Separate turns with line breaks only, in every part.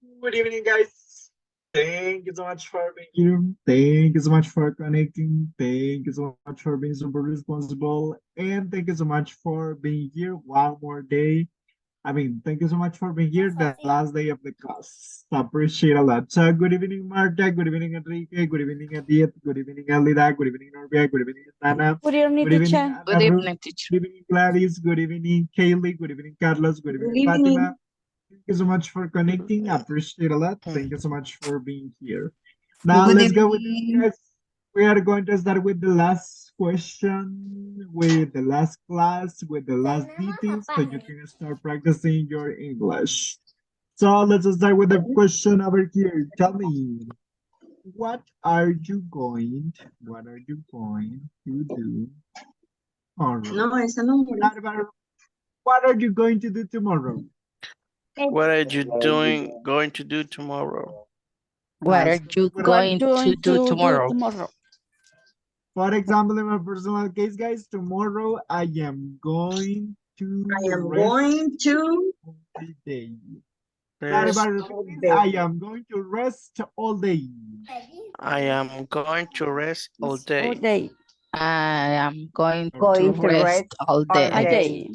Good evening, guys. Thank you so much for being here. Thank you so much for connecting. Thank you so much for being super responsible. And thank you so much for being here one more day. Thank you so much for being here the last day of the class. Appreciate a lot. So, good evening, Marta. Good evening, Enrique. Good evening, Edith. Good evening, Alida. Good evening, Norbia. Good evening, Nana.
Good evening,
Good evening,
teacher.
Anna
Good
Ruth.
evening, teacher.
Good evening, Gladys. Good evening, Kaylee. Good evening, Carlos. Good
Good
evening, Fatima.
evening.
Thank you so much for connecting. I appreciate a lot.
Hmm.
Thank you so much for being here. Now
Good
let's go with this,
evening.
guys. We are going to start with the last question, with the last class, with the last details, so you can start practicing your English. So let's start with the question over here. Tell me, what are you going to do tomorrow?
No, esa no.
Not about what are you going to do tomorrow?
What are you going to do tomorrow?
What are you
What are
going to do tomorrow?
For example, in my personal case, guys, tomorrow I am going to
I am
rest
going to
all the day. Not
Rest.
about
all
repeat,
day.
I am going to rest all day.
I am going to rest all
All
day.
day.
I am going
Going
to
to rest
rest all
all
A
day.
day.
day.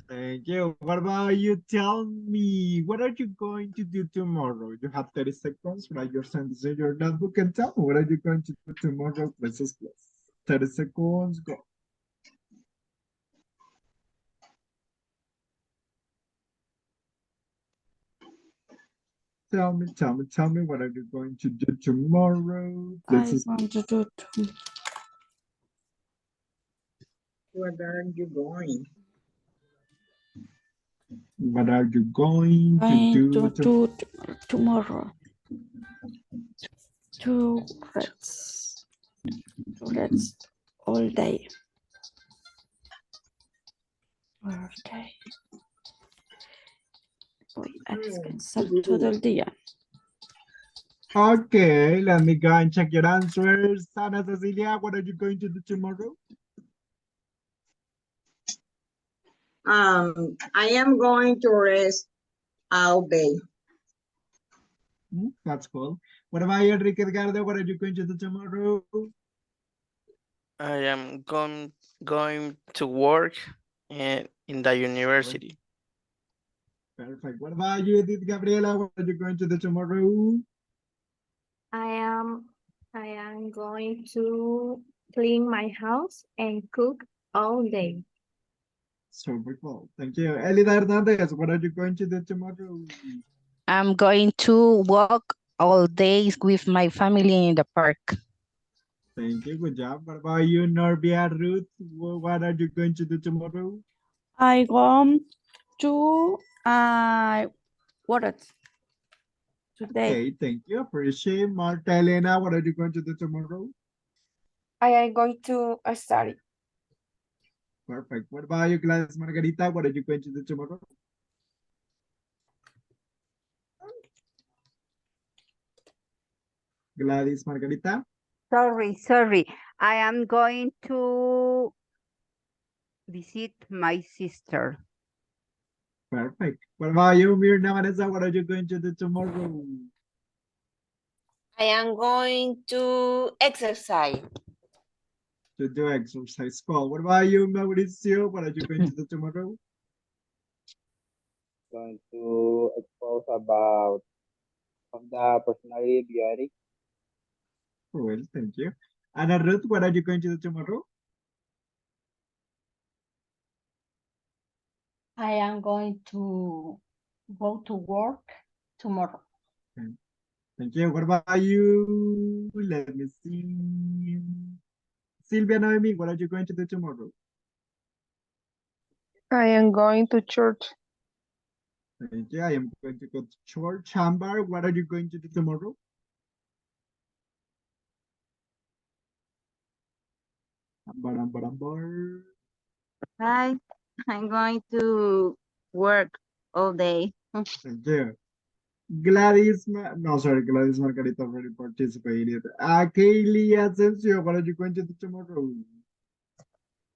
Thank you. What about you? Tell me, what are you going to do tomorrow? You have 30 seconds. Write your sentence in your notebook and tell me, what are you going to do tomorrow? Please, 30 seconds, go. Tell me, what are you going to do tomorrow?
I
Please,
want to do
Where are you going?
what are you going to do tomorrow?
tomorrow. To rest. To rest all day. All day. Voy a descansar todo el día.
Okay, let me go and check your answers. Ana Cecilia, what are you going to do tomorrow?
I am going to rest all day.
That's cool. What about you, Enrique Edgardo? What are you going to do tomorrow?
I am going to work in the university.
Perfect. What about you, Edith Gabriela? What are you going to do tomorrow?
I am going to clean my house and cook all day.
Super cool. Thank you. Elida Hernandez, what are you going to do tomorrow?
I'm going to walk all days with my family in the park.
Thank you. Good job. What about you, Norbia Ruth? What are you going to do tomorrow?
I want to what today.
Okay, thank you. Appreciate. Marta Elena, what are you going to do tomorrow?
I am going to study.
Perfect. What about you, Gladys Margarita? What are you going to do tomorrow? Gladys Margarita?
Sorry. I am going to visit my sister.
Perfect. What about you, Mirna Vanessa? What are you going to do tomorrow?
I am going to exercise.
To do exercise. Cool. What about you, Mauricio? What are you going to do tomorrow?
Going to expose about of the personality biotic.
Well, thank you. Anna Ruth, what are you going to do tomorrow?
I am going to go to work tomorrow.
Okay. Thank you. What about you? Let me see. Sylvia Noemi, what are you going to do tomorrow?
I am going to church.
Thank you. I am going to go to church. Amber, what are you going to do tomorrow? Amber.
Hi, I'm going to work all day.
Thank you. Gladys, no, sorry, Gladys Margarita already participated. Kaylee Asensio, what are you going to do tomorrow?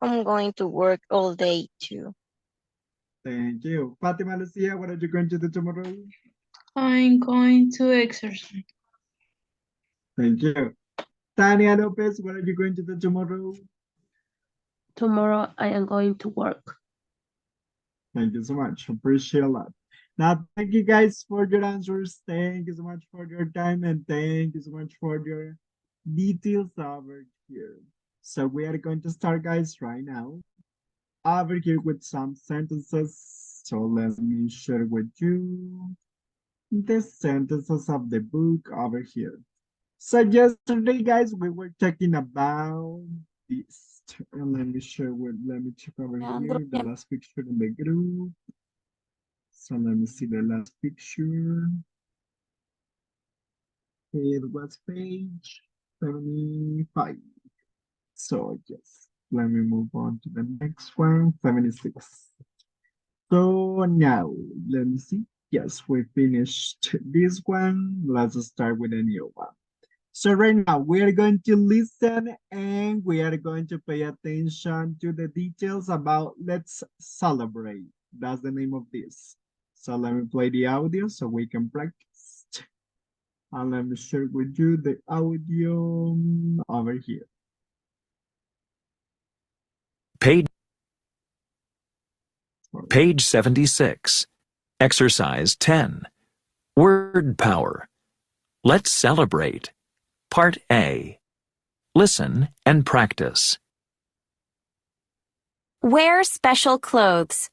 I'm going to work all day too.
Thank you. Fatima Lucia, what are you going to do tomorrow?
I'm going to exercise.
Thank you. Tania Lopez, what are you going to do tomorrow?
Tomorrow I am going to work.
Thank you so much. Appreciate a lot. Now, thank you guys for your answers. Thank you so much for your time and thank you so much for your details over here. So we are going to start, guys, right now. Over here with some sentences. So let me share with you the sentences of the book over here. So yesterday, guys, we were talking about this. And let me check over
Leandro,
here the last picture in the group. So let me see the last picture. It was page 75. So yes, let me move on to the next one, 76. So now, let me see. Yes, we finished this one. Let's start with a new one. So right now we are going to listen and we are going to pay attention to the details about let's celebrate. That's the name of this. So let me play the audio so we can practice. And let me share with you the audio over here.
Page 76. Exercise 10. Word power. Let's celebrate. Part A. Listen and practice.
Wear special clothes.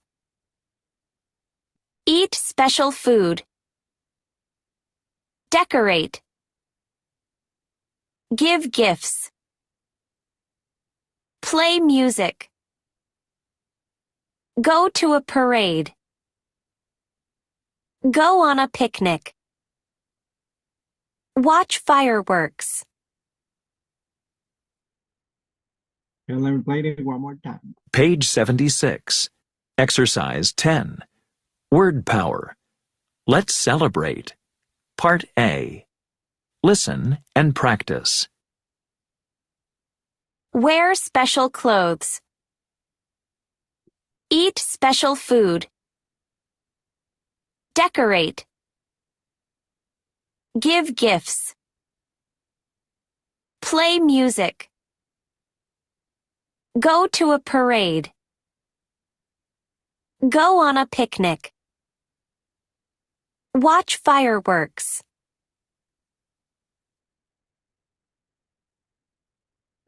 Eat special food. Decorate. Give gifts. Play music. Go to a parade. Go on a picnic. Watch fireworks.
And let me play it one more time.
Page 76. Exercise 10. Word power. Let's celebrate. Part A. Listen and practice.
Wear special clothes. Eat special food. Decorate. Give gifts. Play music. Go to a parade. Go on a picnic. Watch fireworks.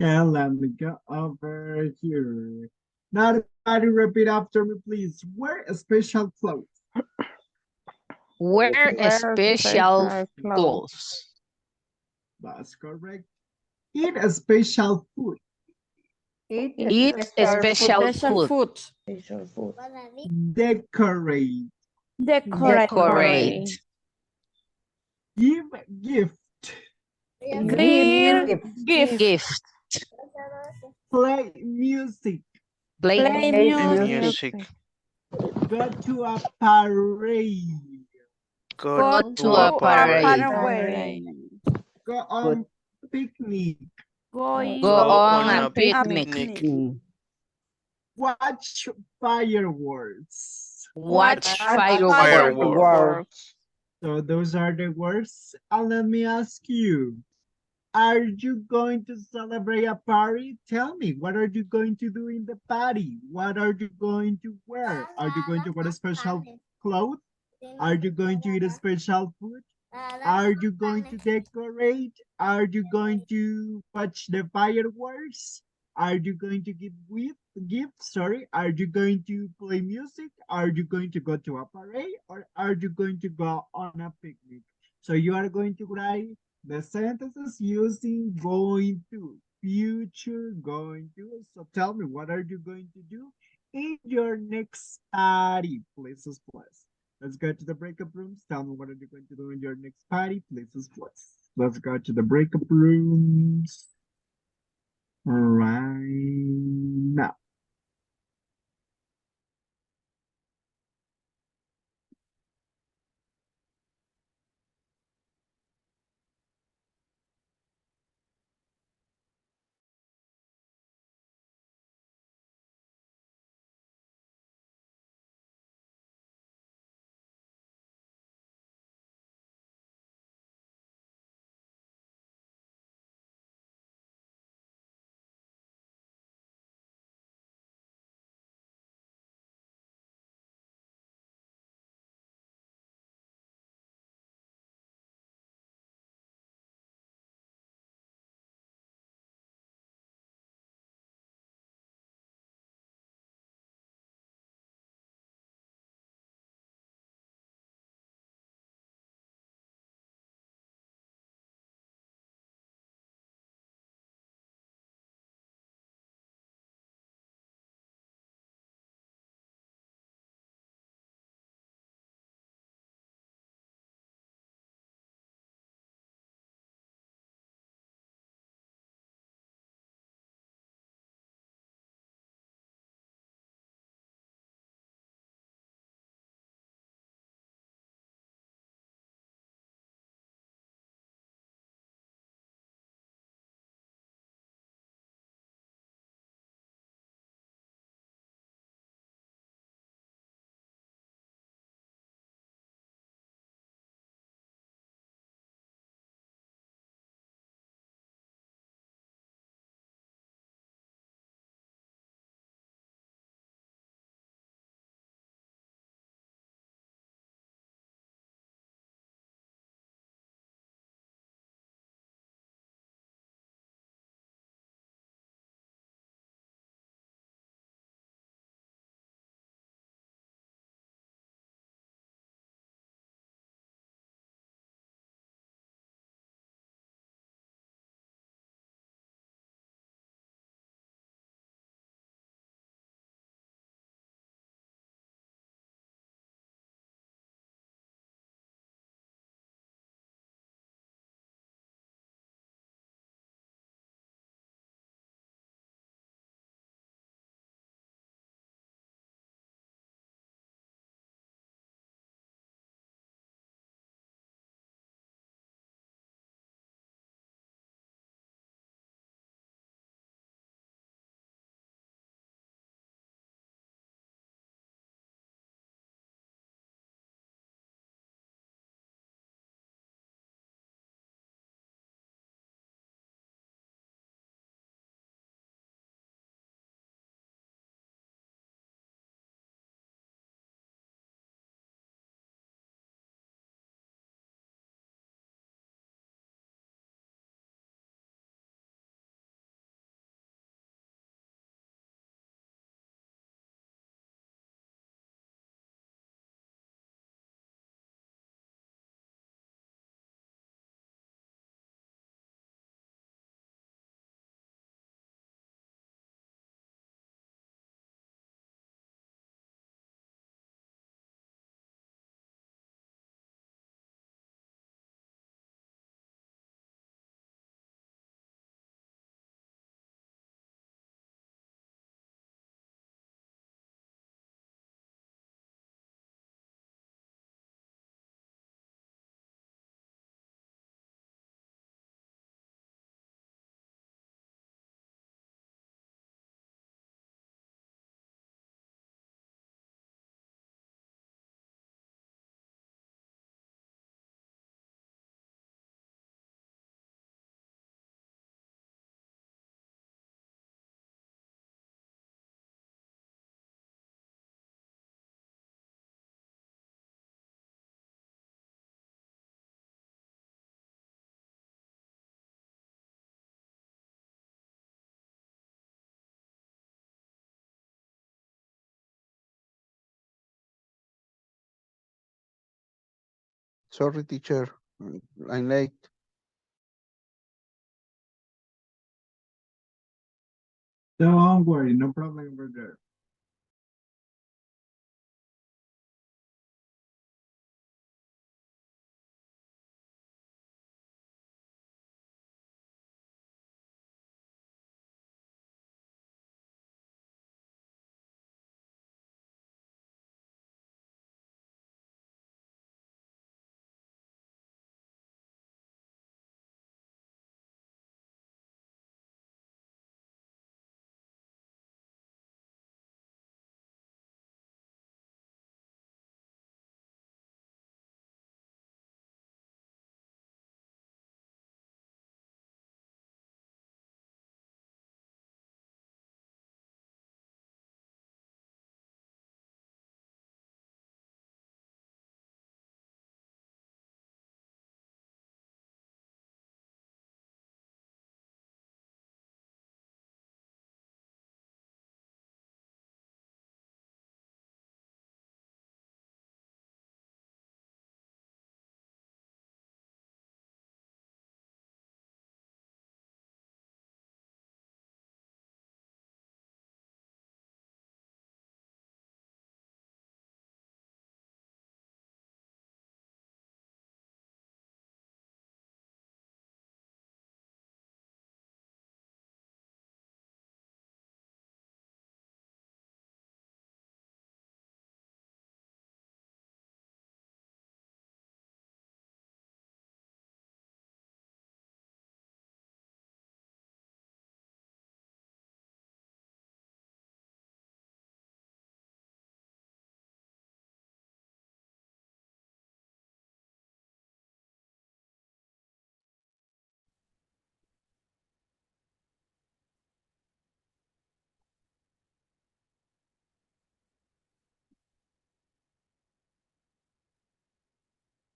And let me go over here. Now everybody repeat after me, please. Wear a special clothes.
Wear
Wear
special
special clothes.
clothes.
That's correct. Eat a special food.
Eat special food.
Special food.
Decorate.
Decorate.
Give gift.
Give gift.
Gift.
Play music.
Play
Music.
Go to a parade.
Go to a parade.
Parade.
Go on picnic.
Going
Go on a
picnic.
picnic.
Watch fireworks.
Watch fireworks.
Fireworks.
So those are the words. And let me ask you, are you going to celebrate a party? Tell me, what are you going to do in the party? What are you going to wear? Are you going to wear a special clothes? Are you going to eat a special food? Are you going to decorate? Are you going to watch the fireworks? Are you going to gifts? Sorry. Are you going to play music? Are you going to go to a parade? Or are you going to go on a picnic? So you are going to write the sentences using going to, future going to. So tell me, what are you going to do in your next party? Places plus. Let's go to the breakup rooms. Tell me, what are you going to do in your next party? Places plus. Let's go to the breakup rooms right now.
Sorry, teacher. I'm late.
Don't worry, no problem over there.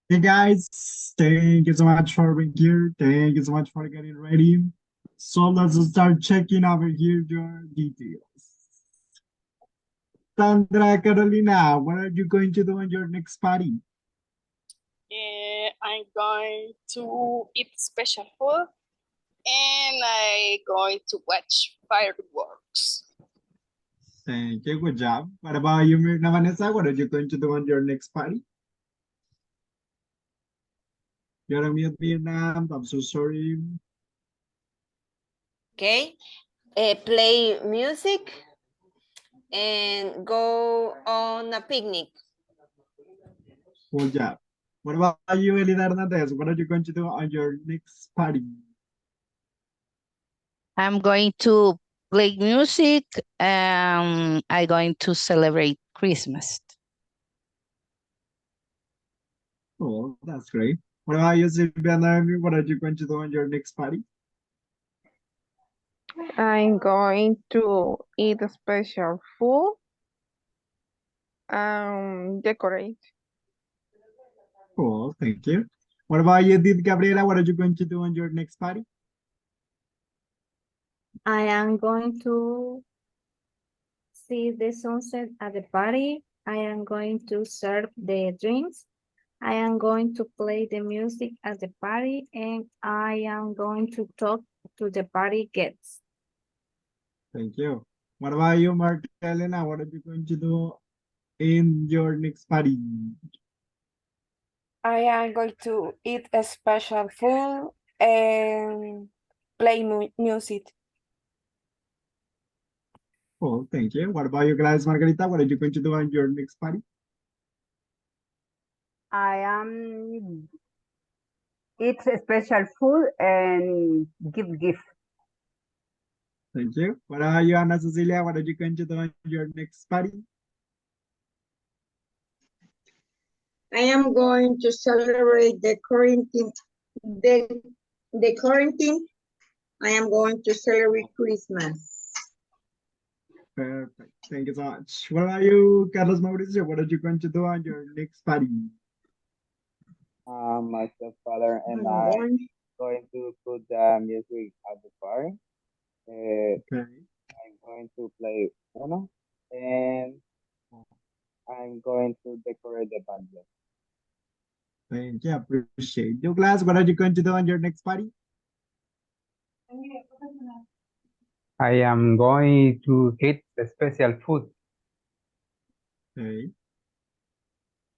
Hey guys, thank you so much for being here. Thank you so much for getting ready. So let's start checking over here your details. Sandra Carolina, what are you going to do on your next party?
I'm going to eat special food and I'm going to watch fireworks.
Thank you, good job. What about you, Mirna Vanessa? What are you going to do on your next party? You're on mute, Mirna. I'm so sorry.
Okay. Play music and go on a picnic.
Good job. What about you, Elida Hernandez? What are you going to do on your next party?
I'm going to play music. I'm going to celebrate Christmas.
Oh, that's great. What about you, Sylvia Naomi? What are you going to do on your next party?
I'm going to eat a special food, decorate.
Cool, thank you. What about you, Edith Gabriela? What are you going to do on your next party?
I am going to see the sunset at the party. I am going to serve the drinks. I am going to play the music at the party, and I am going to talk to the party guests.
Thank you. What about you, Mark Elena? What are you going to do in your next party?
I am going to eat a special food and play music.
Cool, thank you. What about you, Gladys Margarita? What are you going to do on your next party?
I am eat special food and give gift.
Thank you. What about you, Ana Cecilia? What are you going to do on your next party?
I am going to celebrate the quarantine. The quarantine. I am going to celebrate Christmas.
Perfect. Thank you so much. What about you, Carlos Mauricio? What are you going to do on your next party?
My stepfather and
I'm
I
going.
going to put the music at the party.
Okay.
I'm going to play Uno and I'm going to decorate the band.
Thank you. Appreciate you. Class, what are you going to do on your next party?
I am going to eat the special food.
Okay.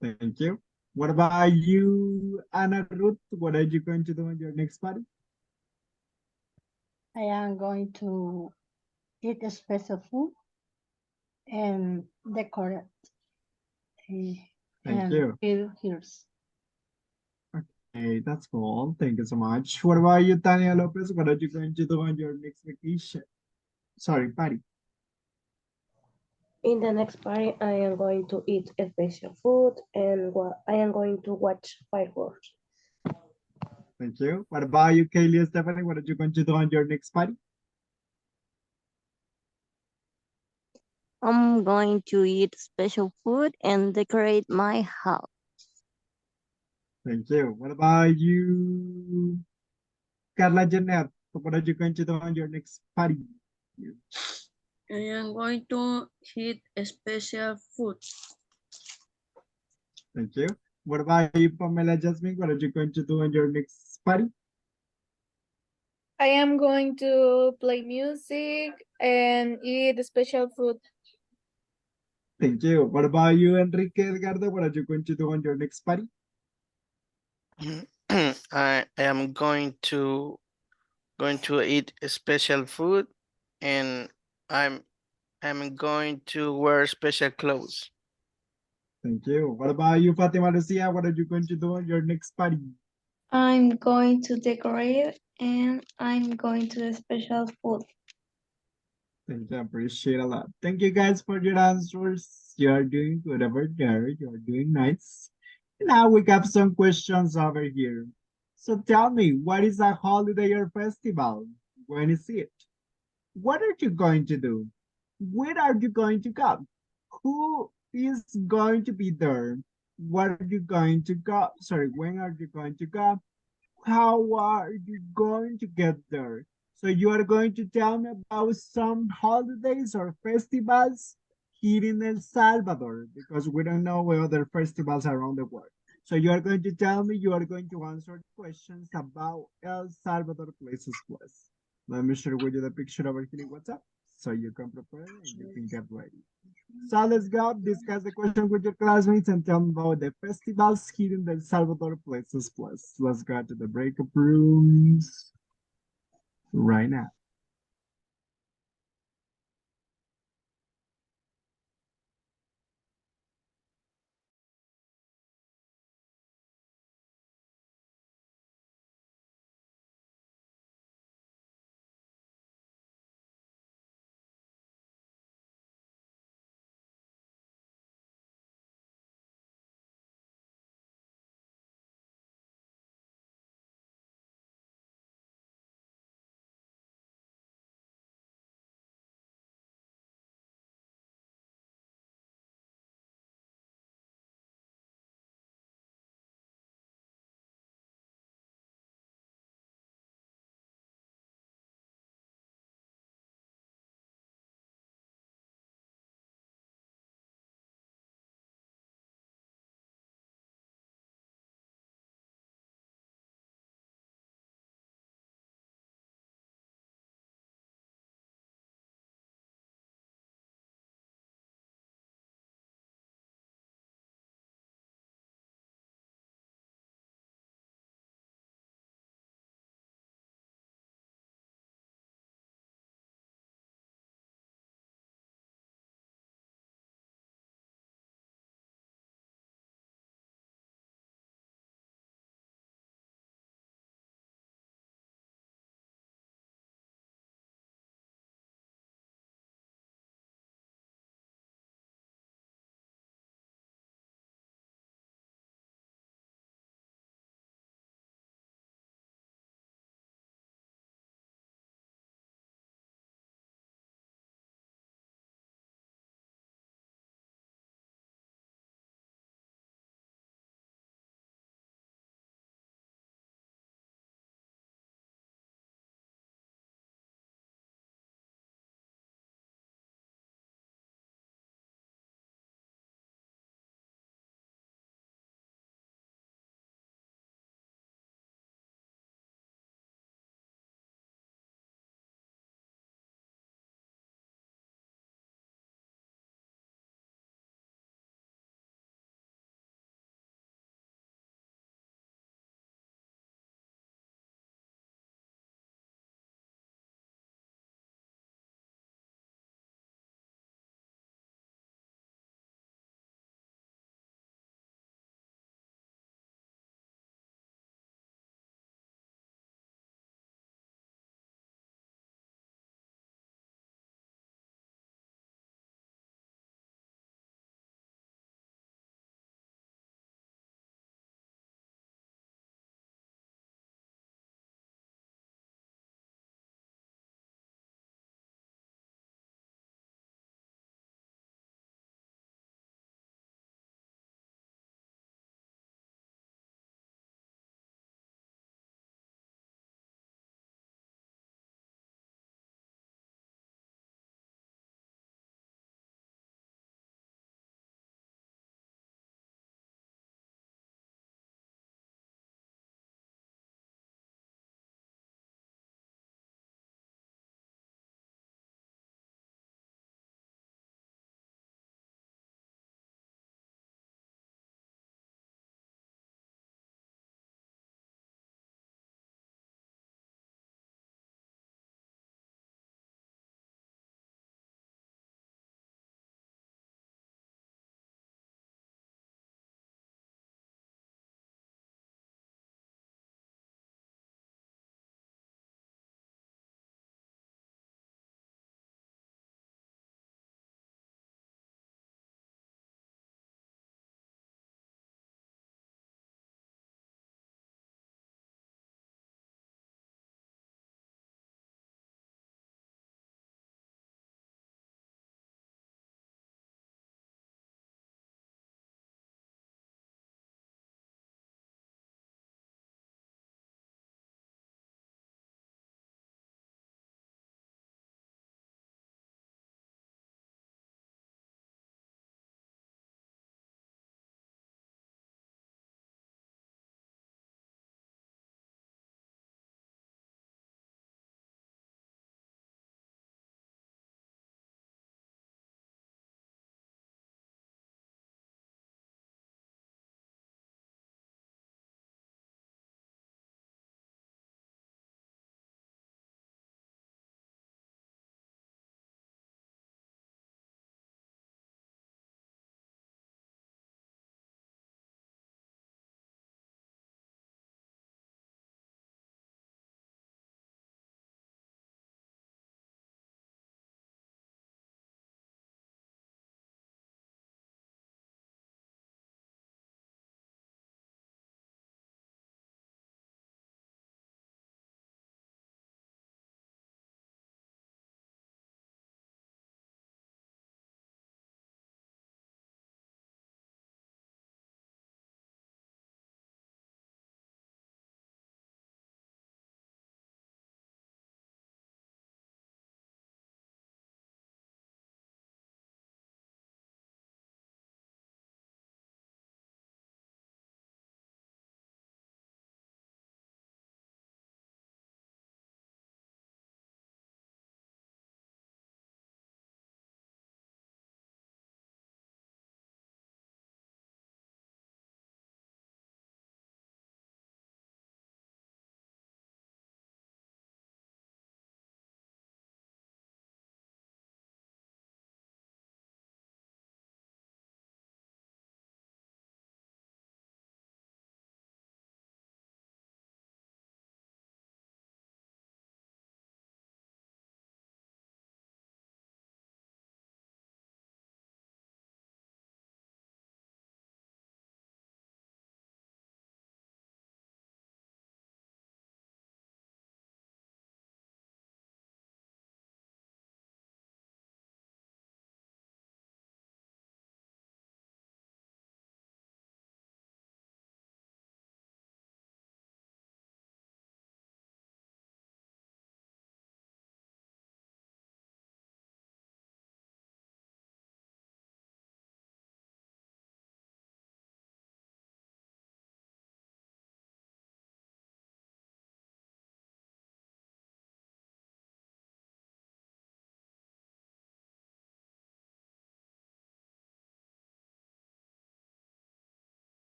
Thank you. What about you, Anna Ruth? What are you going to do on your next party?
I am going to eat a special food and decorate
Thank
and
you.
feel here's.
Okay, that's cool. Thank you so much. What about you, Tania Lopez? What are you going to do on your next vacation? Sorry, party.
In the next party, I am going to eat a special food and I am going to watch fireworks.
Thank you. What about you, Kaylee Stephanie? What are you going to do on your next party?
I'm going to eat special food and decorate my house.
Thank you. What about you, Carla Jeanette? What are you going to do on your next party?
I am going to eat a special food.
Thank you. What about you, Pamela Jasmine? What are you going to do on your next party?
I am going to play music and eat special food.
Thank you. What about you, Enrique Edgardo? What are you going to do on your next party?
I am going to eat a special food, and I'm going to wear special clothes.
Thank you. What about you, Fatima Lucia? What are you going to do on your next party?
I'm going to decorate and I'm going to the special food.
Thank you. I appreciate a lot. Thank you guys for your answers. You are doing good over there. You are doing nice. Now we got some questions over here. So tell me, what is a holiday or festival? When is it? What are you going to do? Where are you going to go? Who is going to be there? What are you going to go? Sorry, when are you going to go? How are you going to get there? So you are going to tell me about some holidays or festivals here in El Salvador, because we don't know where other festivals around the world. So you are going to tell me, you are going to answer questions about El Salvador places plus. Let me share with you the picture over here in WhatsApp so you can prepare and you can get ready. So let's go discuss the question with your classmates and tell them about the festivals here in the El Salvador places plus. Let's go to the breakup rooms right now.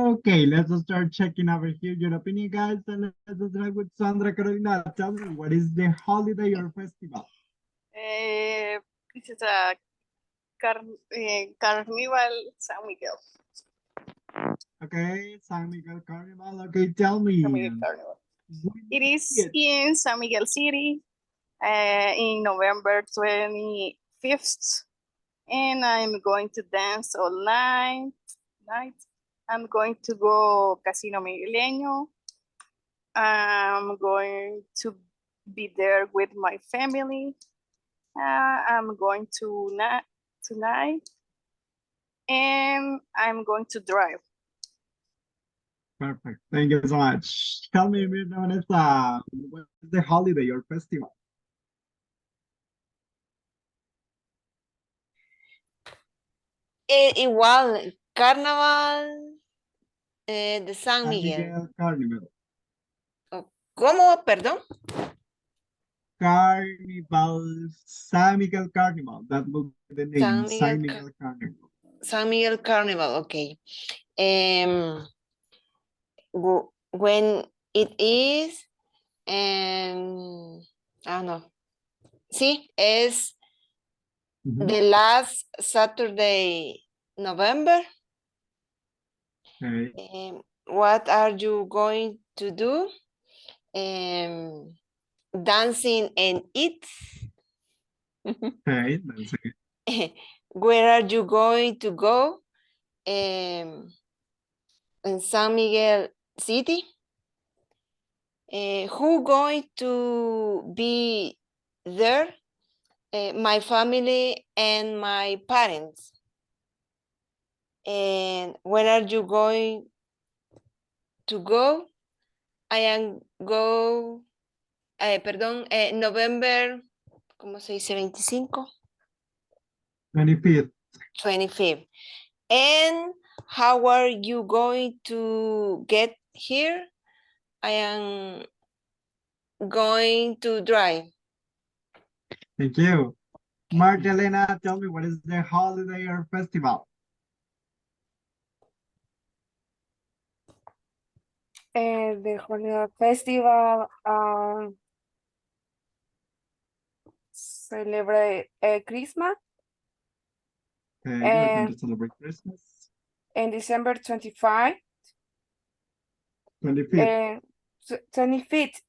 Okay, let's start checking over here your opinion, guys, and let's start with Sandra Carolina. Tell me, what is the holiday or festival?
This is a Carnival San Miguel.
Okay, San Miguel Carnival. Okay, tell me.
San Miguel Carnival. It is in San Miguel City in November 25th. And I'm going to dance all night. I'm going to go Casino Migueleño. I'm going to be there with my family. I'm going to tonight, and I'm going to drive.
Perfect. Thank you so much. Tell me, Vanessa, what is the holiday or festival?
Igual, Carnaval de San Miguel.
Miguel Carnival.
¿Cómo? Perdón.
Carnival, San Miguel Carnival. That will be the name, San Miguel Carnival.
San Miguel Carnival, okay. When it is, I don't know. Sí, es the last Saturday, November.
Okay.
What are you going to do? Dancing and eat.
Okay, dancing.
Where are you going to go? In San Miguel City. Who going to be there? My family and my parents. And where are you going to go? I am go, November, ¿cómo se dice? 25.
25th.
25th. And how are you going to get here? I am going to drive.
Thank you. Margelena, tell me, what is the holiday or festival?
The holiday festival celebrate Christmas.
Okay, we're going to celebrate Christmas.
In December 25.
25th.
25th.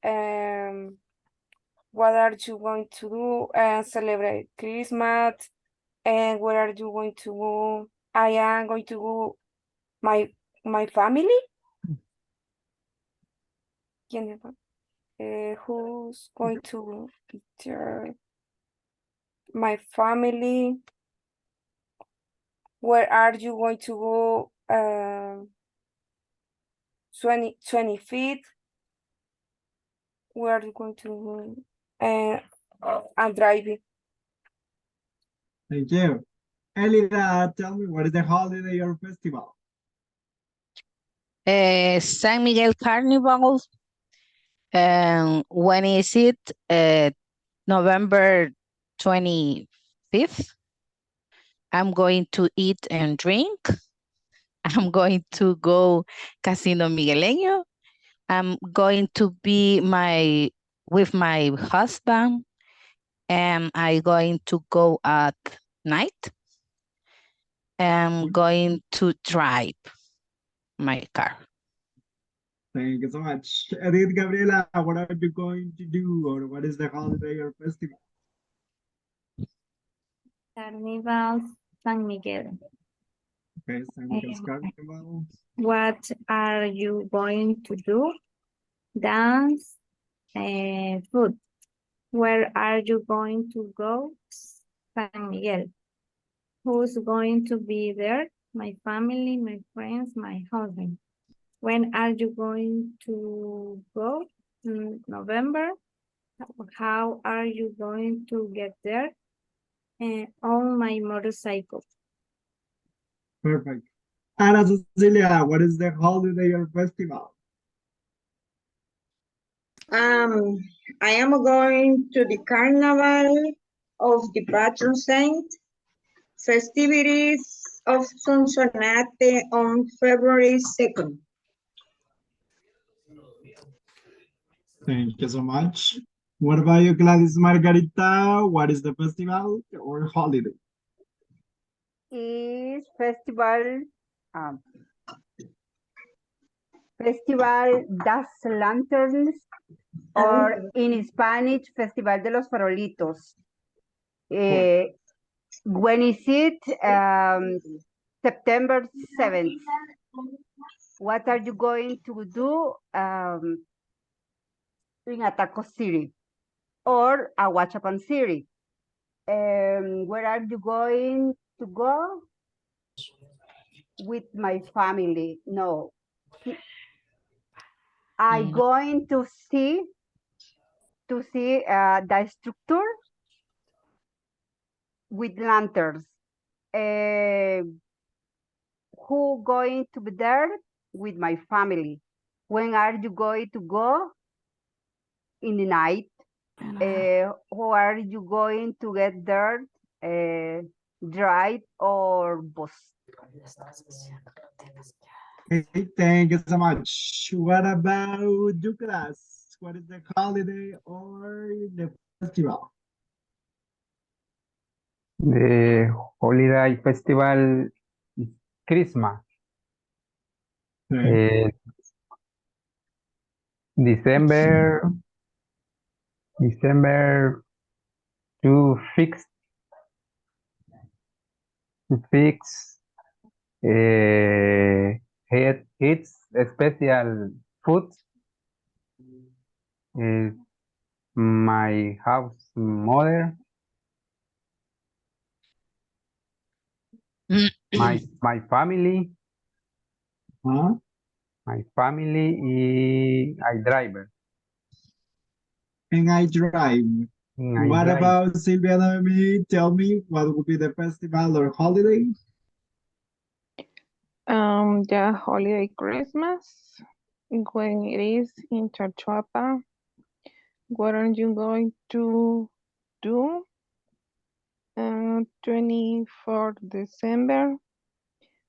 What are you going to do and celebrate Christmas? And where are you going to go? I am going to go my family. Who's going to be there? My family. Where are you going to go? 25th. Where are you going to go? I'm driving.
Thank you. Elida, tell me, what is the holiday or festival?
San Miguel Carnival. When is it? November 25th. I'm going to eat and drink. I'm going to go Casino Migueleño. I'm going to be with my husband, and I'm going to go at night. I'm going to drive my car.
Thank you so much. Edith Gabriela, what are you going to do, or what is the holiday or festival?
Carnival San Miguel.
Okay, San Miguel's Carnival.
What are you going to do? Dance and food. Where are you going to go? San Miguel. Who's going to be there? My family, my friends, my husband. When are you going to go? November. How are you going to get there? On my motorcycle.
Perfect. Ana Cecilia, what is the holiday or festival?
I am going to the Carnival of the Patron Saint. Festivities of Sonsonate on February 2nd.
Thank you so much. What about you, Gladys Margarita? What is the festival or holiday?
Is um, Festival das Lanterns, or in Spanish, Festival de los Farolitos. When is it? September 7th. What are you going to do in Ataco City or Ahuachapan City? Where are you going to go? With my family. No. I'm going to see the structure with lanterns. Who going to be there? With my family. When are you going to go? In the night. Who are you going to get there? Drive or bus?
Okay, thank you so much. What about you, class? What is the holiday or the festival?
The holiday festival is Christmas.
Okay.
December to fix it's special food. My house mother, my family,
Huh?
my family, I driver.
And I drive.
And I
What
drive.
about Sylvia Noemi? Tell me what would be the festival or holiday?
The holiday Christmas, when it is in Chachuapa, what are you going to do? 24th December,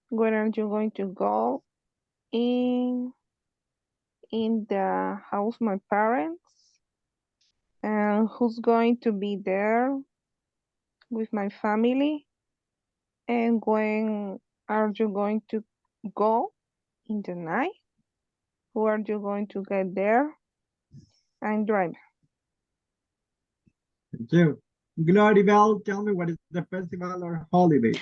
where are you going to go? In the house my parents, and who's going to be there with my family, and when are you going to go in the night? Who are you going to get there and drive?
Thank you. Gloribel, tell me what is the festival or holiday?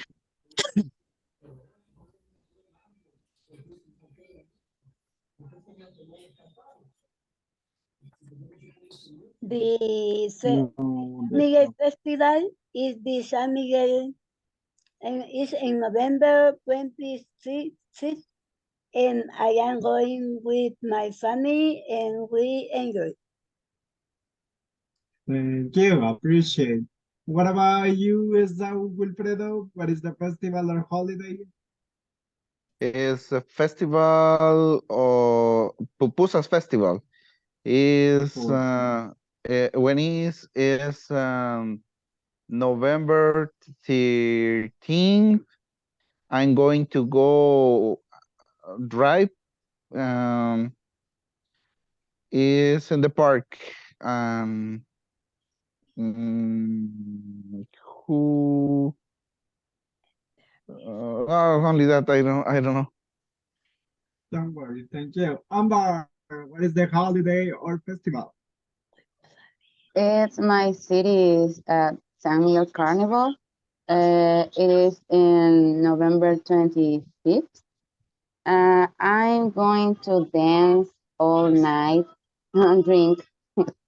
The
No,
Miguel Festival is the San Miguel and is in November 26th, and I am going with my family and we enjoy.
Thank you, appreciate. What about you, Esau Wilfredo? What is the festival or holiday?
Is a festival or pupusas festival. Is when is November 13th. I'm going to go drive. Is in the park. Who? Only that I don't know.
Don't worry, thank you. Amber, what is the holiday or festival?
It's my city's San Miguel Carnival. It is in November 25th. I'm going to dance all night and drink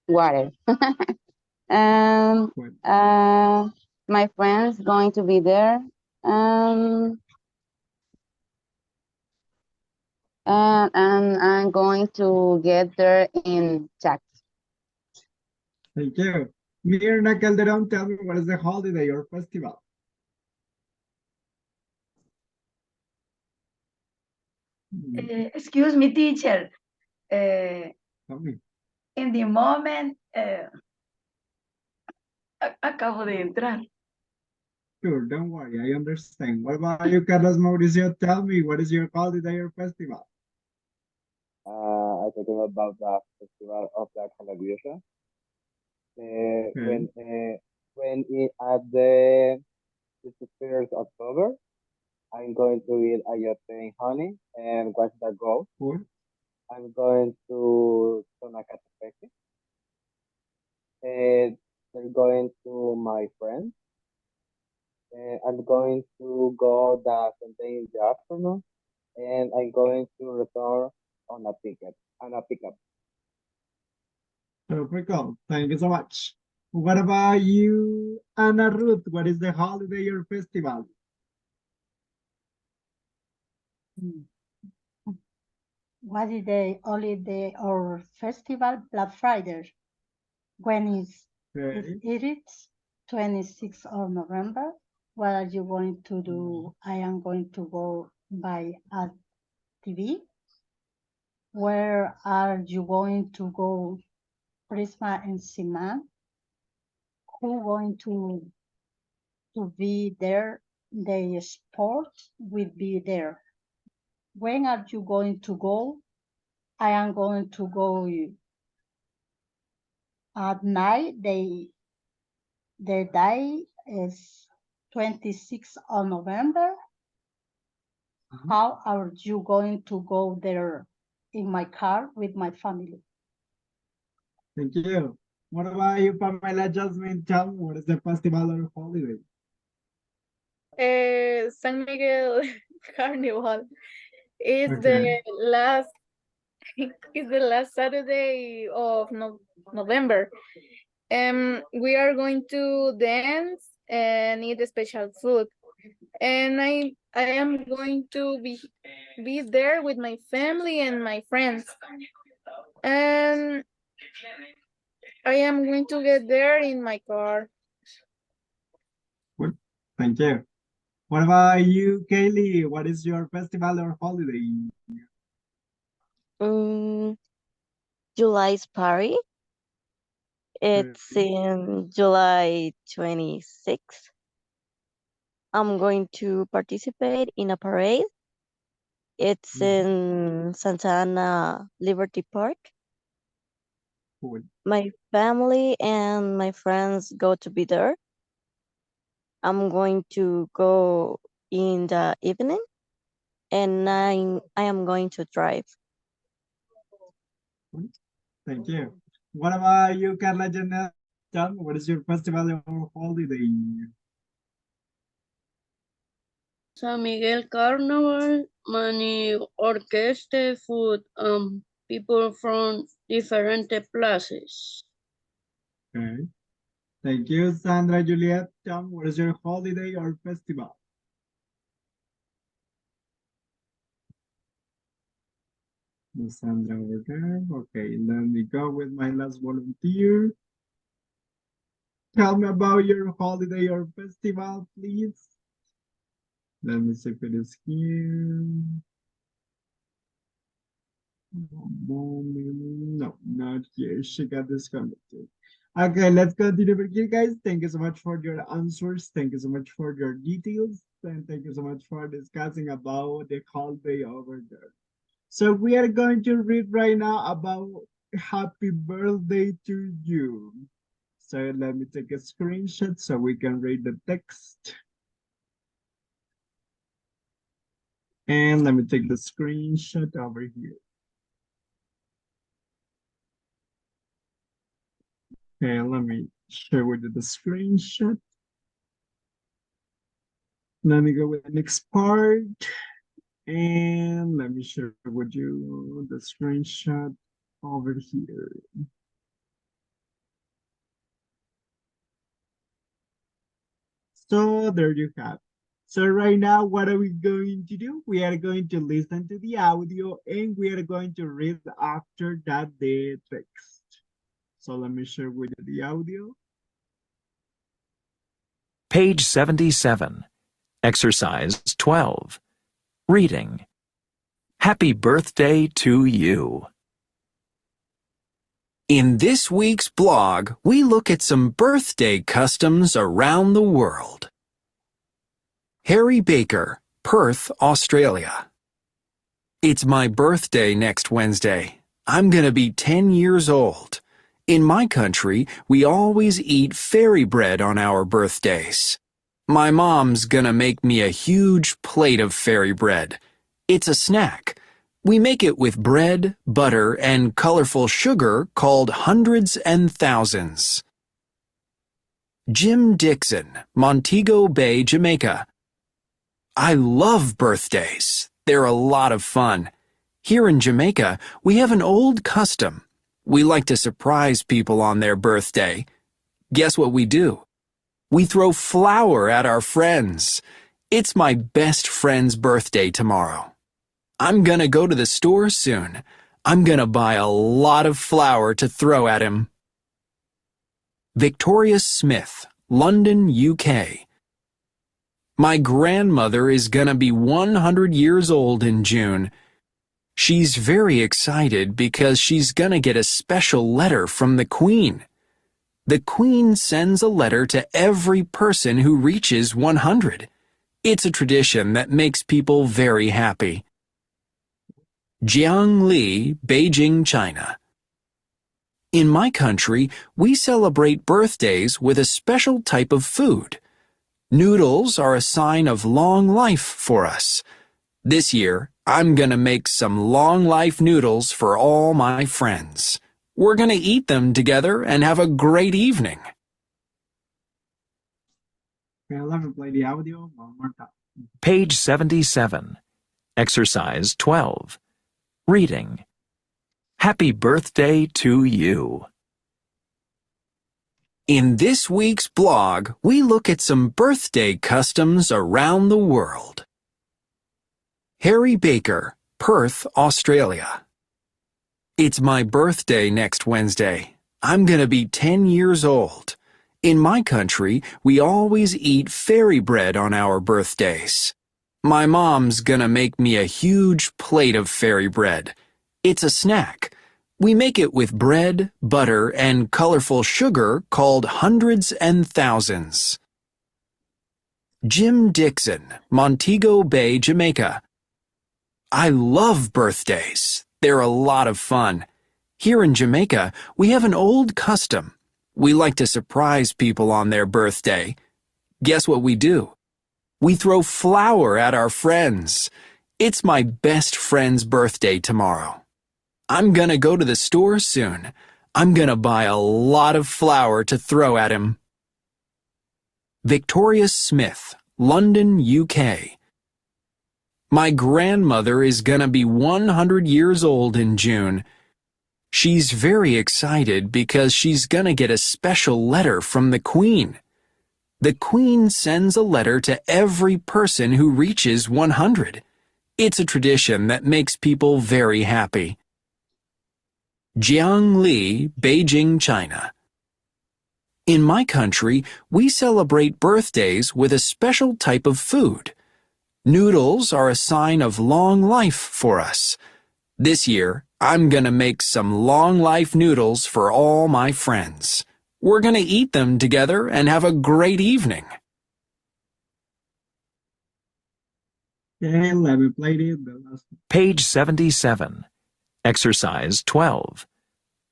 water. My friends going to be there. And I'm going to get there in taxi.
Thank you. Mirna Calderon, tell me what is the holiday or festival?
Excuse me, teacher.
Tell me.
In the moment, acabo de entrar.
Sure, don't worry, I understand. What about you, Carlos Mauricio? Tell me, what is your holiday or festival?
I'm talking about the festival of the television.
Okay.
At the 31st October, I'm going to eat ayote and honey and watch the ghost.
Cool.
I'm going to Tonacatepec. And I'm going to my friends. I'm going to go the Sunday in the afternoon, and I'm going to return on a pickup.
Perfect. Thank you so much. What about you, Anna Ruth? What is the holiday or festival?
What is the holiday or festival? Black Friday. When
Okay.
it is 26th of November. What are you going to do? I am going to go buy a TV. Where are you going to go? Prisma and Siman. Who going to be there? The sport will be there. When are you going to go? I am going to go at night. The day is 26th of November. How are you going to go there? In my car with my family.
Thank you. What about you, Pamela Jasmine? Tell me, what is the festival or holiday?
San Miguel Carnival is
Okay.
the last is the last Saturday of November. We are going to dance and eat special food. And I am going to be there with my family and my friends. And I am going to get there in my car.
Good. Thank you. What about you, Kaylee? What is your festival or holiday?
July's party. It's
Okay.
in July 26th. I'm going to participate in a parade. It's in Santa Ana Liberty Park.
Cool.
My family and my friends go to be there. I'm going to go in the evening, and I am going to drive.
Thank you. What about you, Carla Janelle? Tell me, what is your festival or holiday?
San Miguel Carnival, many orchestra, food, people from different places.
Okay. Thank you, Sandra Juliet. Tell me, what is your holiday or festival? Sandra over there. Okay, let me go with my last volunteer. Tell me about your holiday or festival, please. Let me see if it is here. No, not here. She got disconnected. Okay, let's continue with you guys. Thank you so much for your answers. Thank you so much for your details. And thank you so much for discussing about the holiday over there. So we are going to read right now about happy birthday to you. So let me take a screenshot so we can read the text. And let me take the screenshot over here. Okay, let me share with you the screenshot. Let me go with the next part. And let me share with you the screenshot over here. So there you have. So right now, what are we going to do? We are going to listen to the audio and we are going to read after that the text. So let me share with you the audio.
Page 77. Exercise 12. Reading. Happy birthday to you.
In this week's blog, we look at some birthday customs around the world.
Harry Baker, Perth, Australia. It's my birthday next Wednesday. I'm gonna be 10 years old. In my country, we always eat fairy bread on our birthdays. My mom's gonna make me a huge plate of fairy bread. It's a snack. We make it with bread, butter, and colorful sugar called hundreds and thousands. Jim Dixon, Montego Bay, Jamaica. I love birthdays. They're a lot of fun. Here in Jamaica, we have an old custom. We like to surprise people on their birthday. Guess what we do? We throw flour at our friends. It's my best friend's birthday tomorrow. I'm gonna go to the store soon. I'm gonna buy a lot of flour to throw at him. Victoria Smith, London, UK. My grandmother is gonna be 100 years old in June. She's very excited because she's gonna get a special letter from the Queen. The Queen sends a letter to every person who reaches 100. It's a tradition that makes people very happy. Jiang Li, Beijing, China. In my country, we celebrate birthdays with a special type of food. Noodles are a sign of long life for us. This year, I'm gonna make some long life noodles for all my friends. We're gonna eat them together and have a great evening.
Okay, let me play the audio one more time.
Page 77. Exercise 12. Reading. Happy birthday to you. In this week's blog, we look at some birthday customs around the world. Harry Baker, Perth, Australia. It's my birthday next Wednesday. I'm gonna be 10 years old. In my country, we always eat fairy bread on our birthdays. My mom's gonna make me a huge plate of fairy bread. It's a snack. We make it with bread, butter, and colorful sugar called hundreds and thousands. Jim Dixon, Montego Bay, Jamaica. I love birthdays. They're a lot of fun. Here in Jamaica, we have an old custom. We like to surprise people on their birthday. Guess what we do? We throw flour at our friends. It's my best friend's birthday tomorrow. I'm gonna go to the store soon. I'm gonna buy a lot of flour to throw at him. Victoria Smith, London, UK. My grandmother is gonna be 100 years old in June. She's very excited because she's gonna get a special letter from the Queen. The Queen sends a letter to every person who reaches 100. It's a tradition that makes people very happy. Jiang Li, Beijing, China. In my country, we celebrate birthdays with a special type of food. Noodles are a sign of long life for us. This year, I'm gonna make some long life noodles for all my friends. We're gonna eat them together and have a great evening.
Okay, let me play the last.
Page 77. Exercise 12.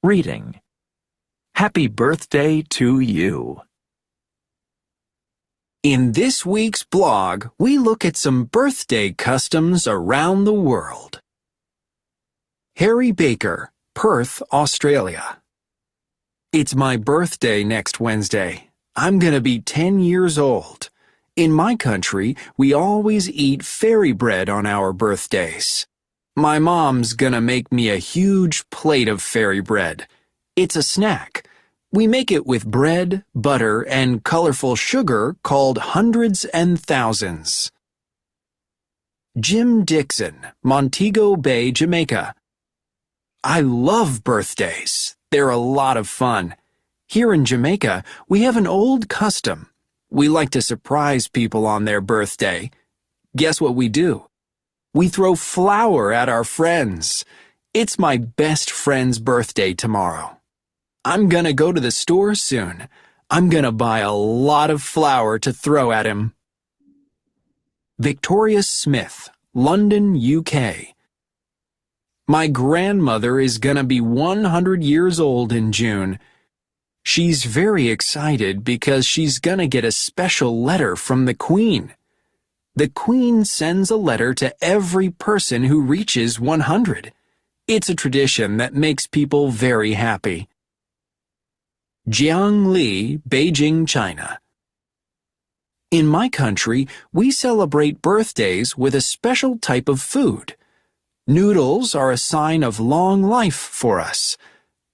Reading. Happy birthday to you. In this week's blog, we look at some birthday customs around the world. Harry Baker, Perth, Australia. It's my birthday next Wednesday. I'm gonna be 10 years old. In my country, we always eat fairy bread on our birthdays. My mom's gonna make me a huge plate of fairy bread. It's a snack. We make it with bread, butter, and colorful sugar called hundreds and thousands. Jim Dixon, Montego Bay, Jamaica. I love birthdays. They're a lot of fun. Here in Jamaica, we have an old custom. We like to surprise people on their birthday. Guess what we do? We throw flour at our friends. It's my best friend's birthday tomorrow. I'm gonna go to the store soon. I'm gonna buy a lot of flour to throw at him. Victoria Smith, London, UK. My grandmother is gonna be 100 years old in June. She's very excited because she's gonna get a special letter from the Queen. The Queen sends a letter to every person who reaches 100. It's a tradition that makes people very happy. Jiang Li, Beijing, China. In my country, we celebrate birthdays with a special type of food. Noodles are a sign of long life for us.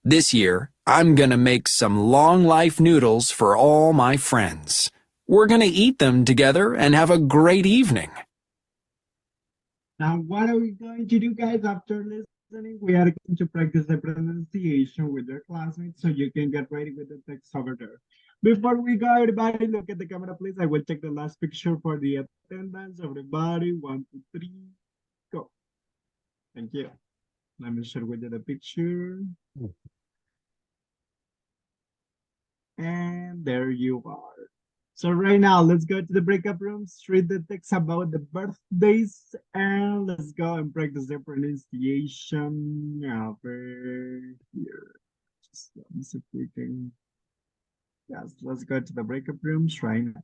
This year, I'm gonna make some long life noodles for all my friends. We're gonna eat them together and have a great evening.
Now, what are we going to do, guys, after listening? We are going to practice the pronunciation with your classmates so you can get ready with the text over there. Before we go, everybody, look at the camera, please. I will check the last picture for the attendance. Everybody, 1, 2, 3, go. Thank you. Let me share with you the picture. And there you are. So right now, let's go to the breakup rooms, read the text about the birthdays, and let's go and practice the pronunciation over here. Just let me see if we can. Yes, let's go to the breakup rooms right now.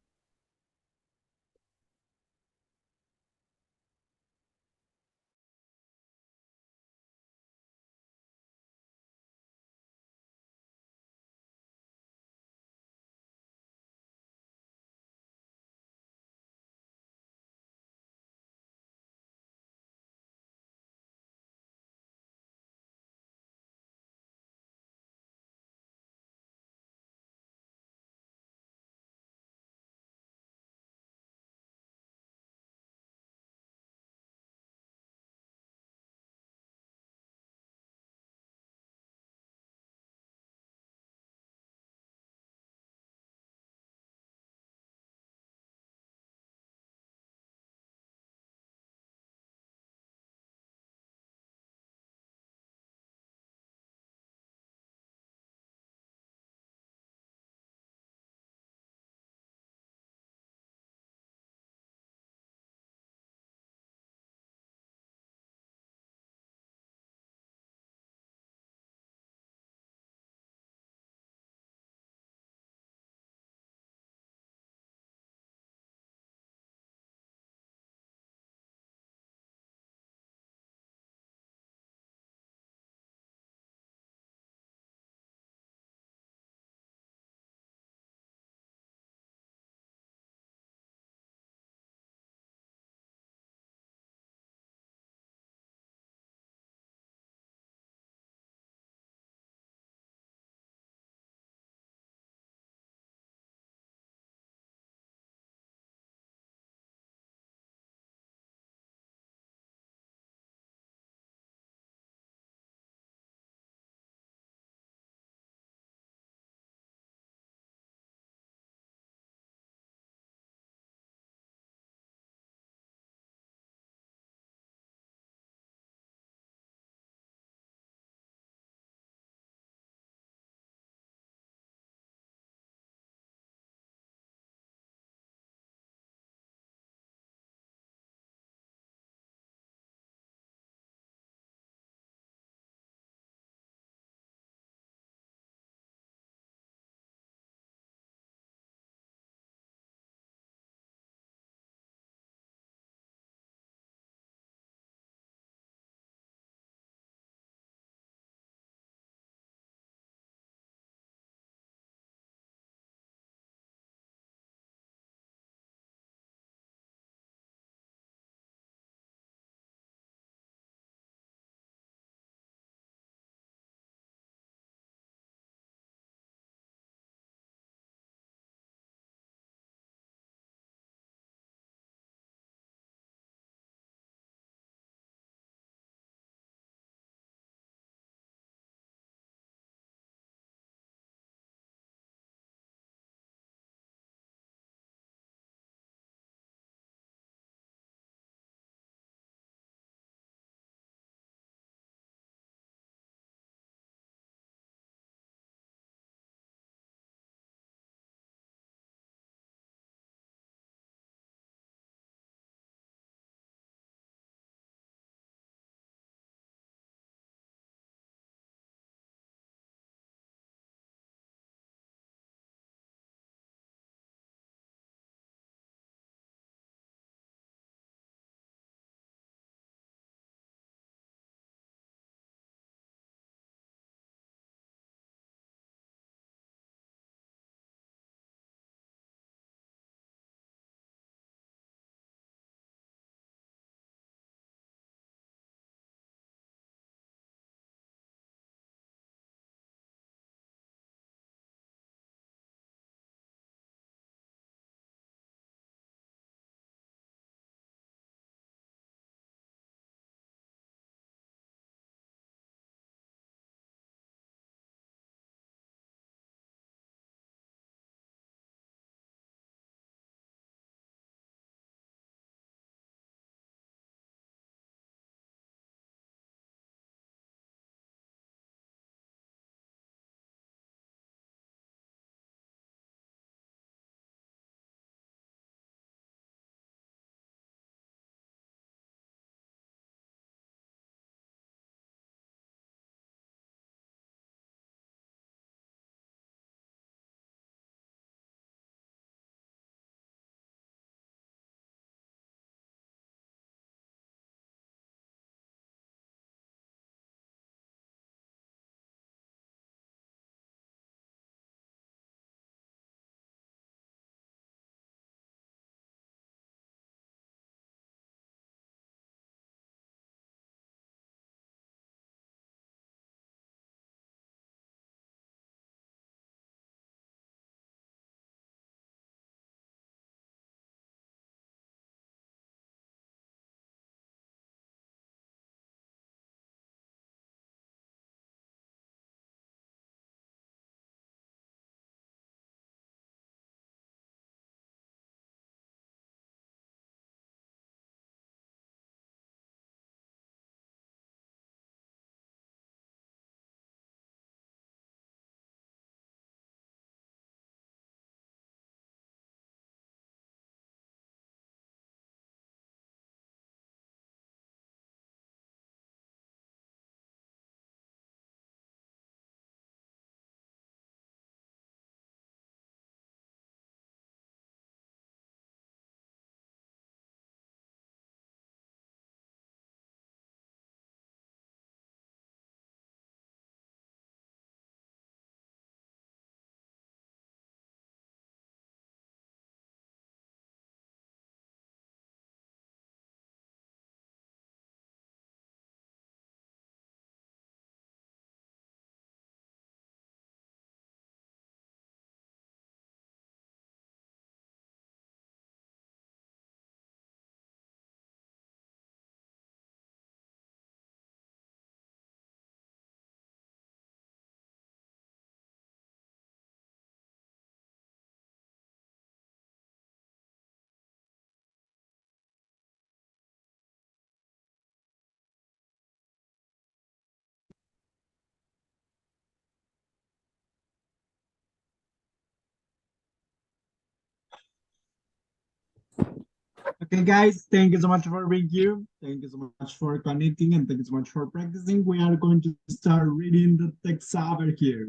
Okay, guys, thank you so much for being here. Thank you so much for connecting and thank you so much for practicing. We are going to start reading the text over here.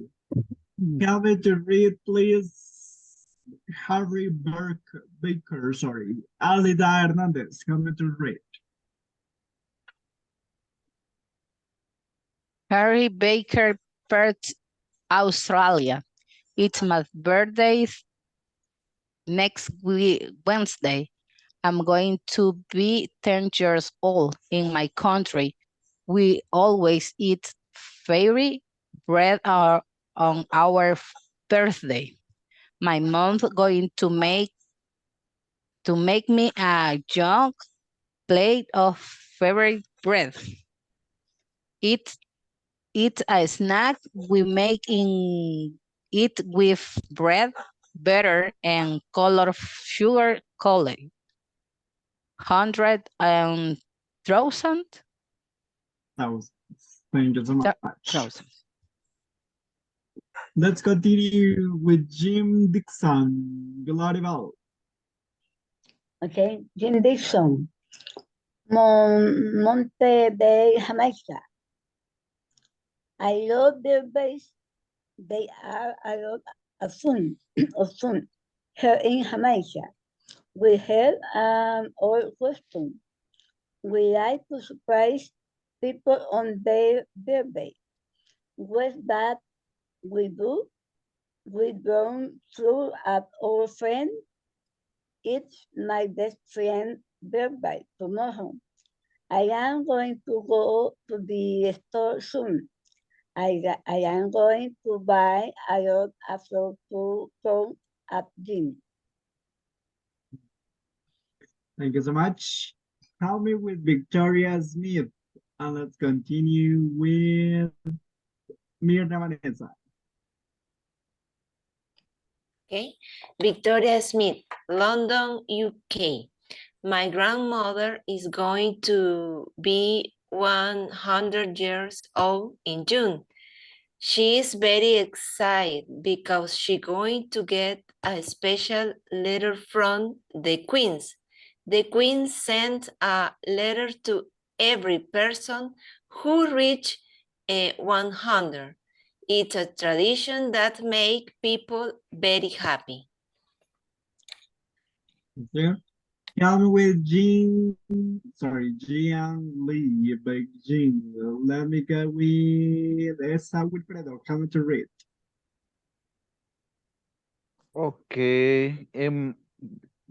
Help me to read, please. Harry Baker, sorry. Alida Hernandez, help me to read.
Harry Baker, Perth, Australia. It's my birthday next Wednesday. I'm going to be 10 years old in my country. We always eat fairy bread on our birthday. My mom's going to make me a young plate of favorite bread. It's a snack we make in it with bread, butter, and color sugar color. 100,000.
Thank you so much.
Thousand.
Let's continue with Jim Dixon. Glorival.
Okay, Jim Dixon, Monte Bay, Jamaica. I love their base. They are a lot of fun, here in Jamaica. We have an old custom. We like to surprise people on their birthday. What's that we do? We go through at our friend. It's my best friend's birthday tomorrow. I am going to go to the store soon. I am going to buy a lot of fruit to throw at Jim.
Thank you so much. Help me with Victoria Smith. And let's continue with Mirna Vanessa.
Okay. Victoria Smith, London, UK. My grandmother is going to be 100 years old in June. She is very excited because she's going to get a special letter from the Queens. The Queen sent a letter to every person who reached 100. It's a tradition that makes people very happy.
Thank you. Help me with Jian Lee, Beijing. Let me go with Esa Wilfredo. Come to read.
Okay.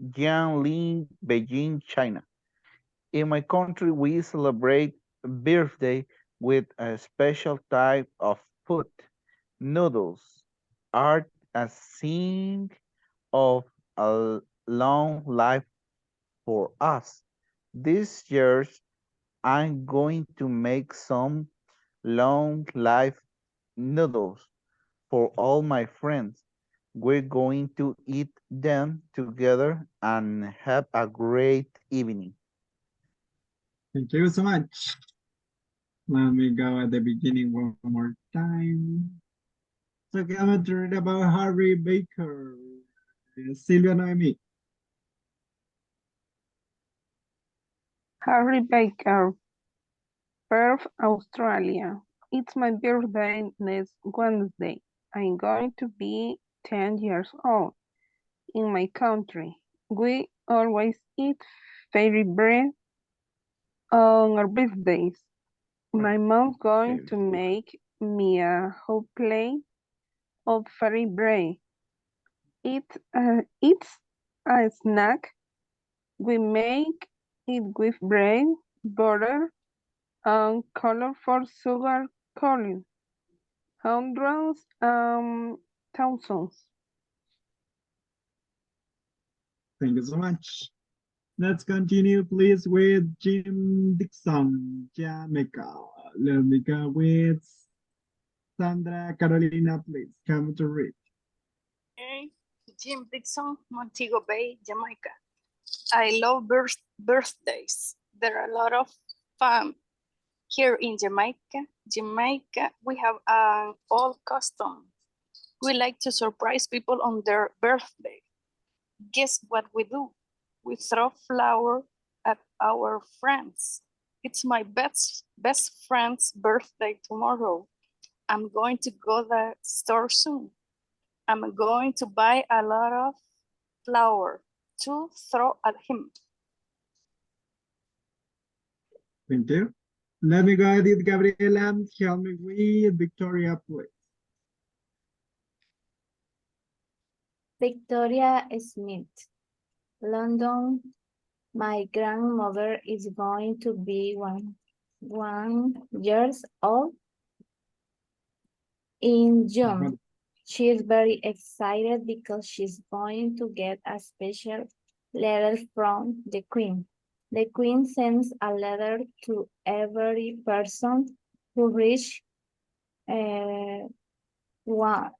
Jiangling, Beijing, China. In my country, we celebrate birthday with a special type of food. Noodles are a sign of a long life for us. This year, I'm going to make some long life noodles for all my friends. We're going to eat them together and have a great evening.
Thank you so much. Let me go at the beginning one more time. So come to read about Harry Baker. Silvia Noemi.
Harry Baker, Perth, Australia. It's my birthday next Wednesday. I'm going to be 10 years old. In my country, we always eat fairy bread on our birthdays. My mom's going to make me a whole plate of fairy bread. It's a snack. We make it with bread, butter, and colorful sugar color. Hundreds, thousands.
Thank you so much. Let's continue, please, with Jim Dixon, Jamaica. Let me go with Sandra Carolina, please. Come to read.
Okay. Jim Dixon, Montego Bay, Jamaica. I love birthdays. There are a lot of fun. Here in Jamaica, we have an old custom. We like to surprise people on their birthday. Guess what we do? We throw flour at our friends. It's my best friend's birthday tomorrow. I'm going to go to the store soon. I'm going to buy a lot of flour to throw at him.
Thank you. Let me go ahead, Gabriela. Help me with Victoria, please.
Victoria Smith, London. My grandmother is going to be one years old in June. She's very excited because she's going to get a special letter from the Queen. The Queen sends a letter to every person who reach one,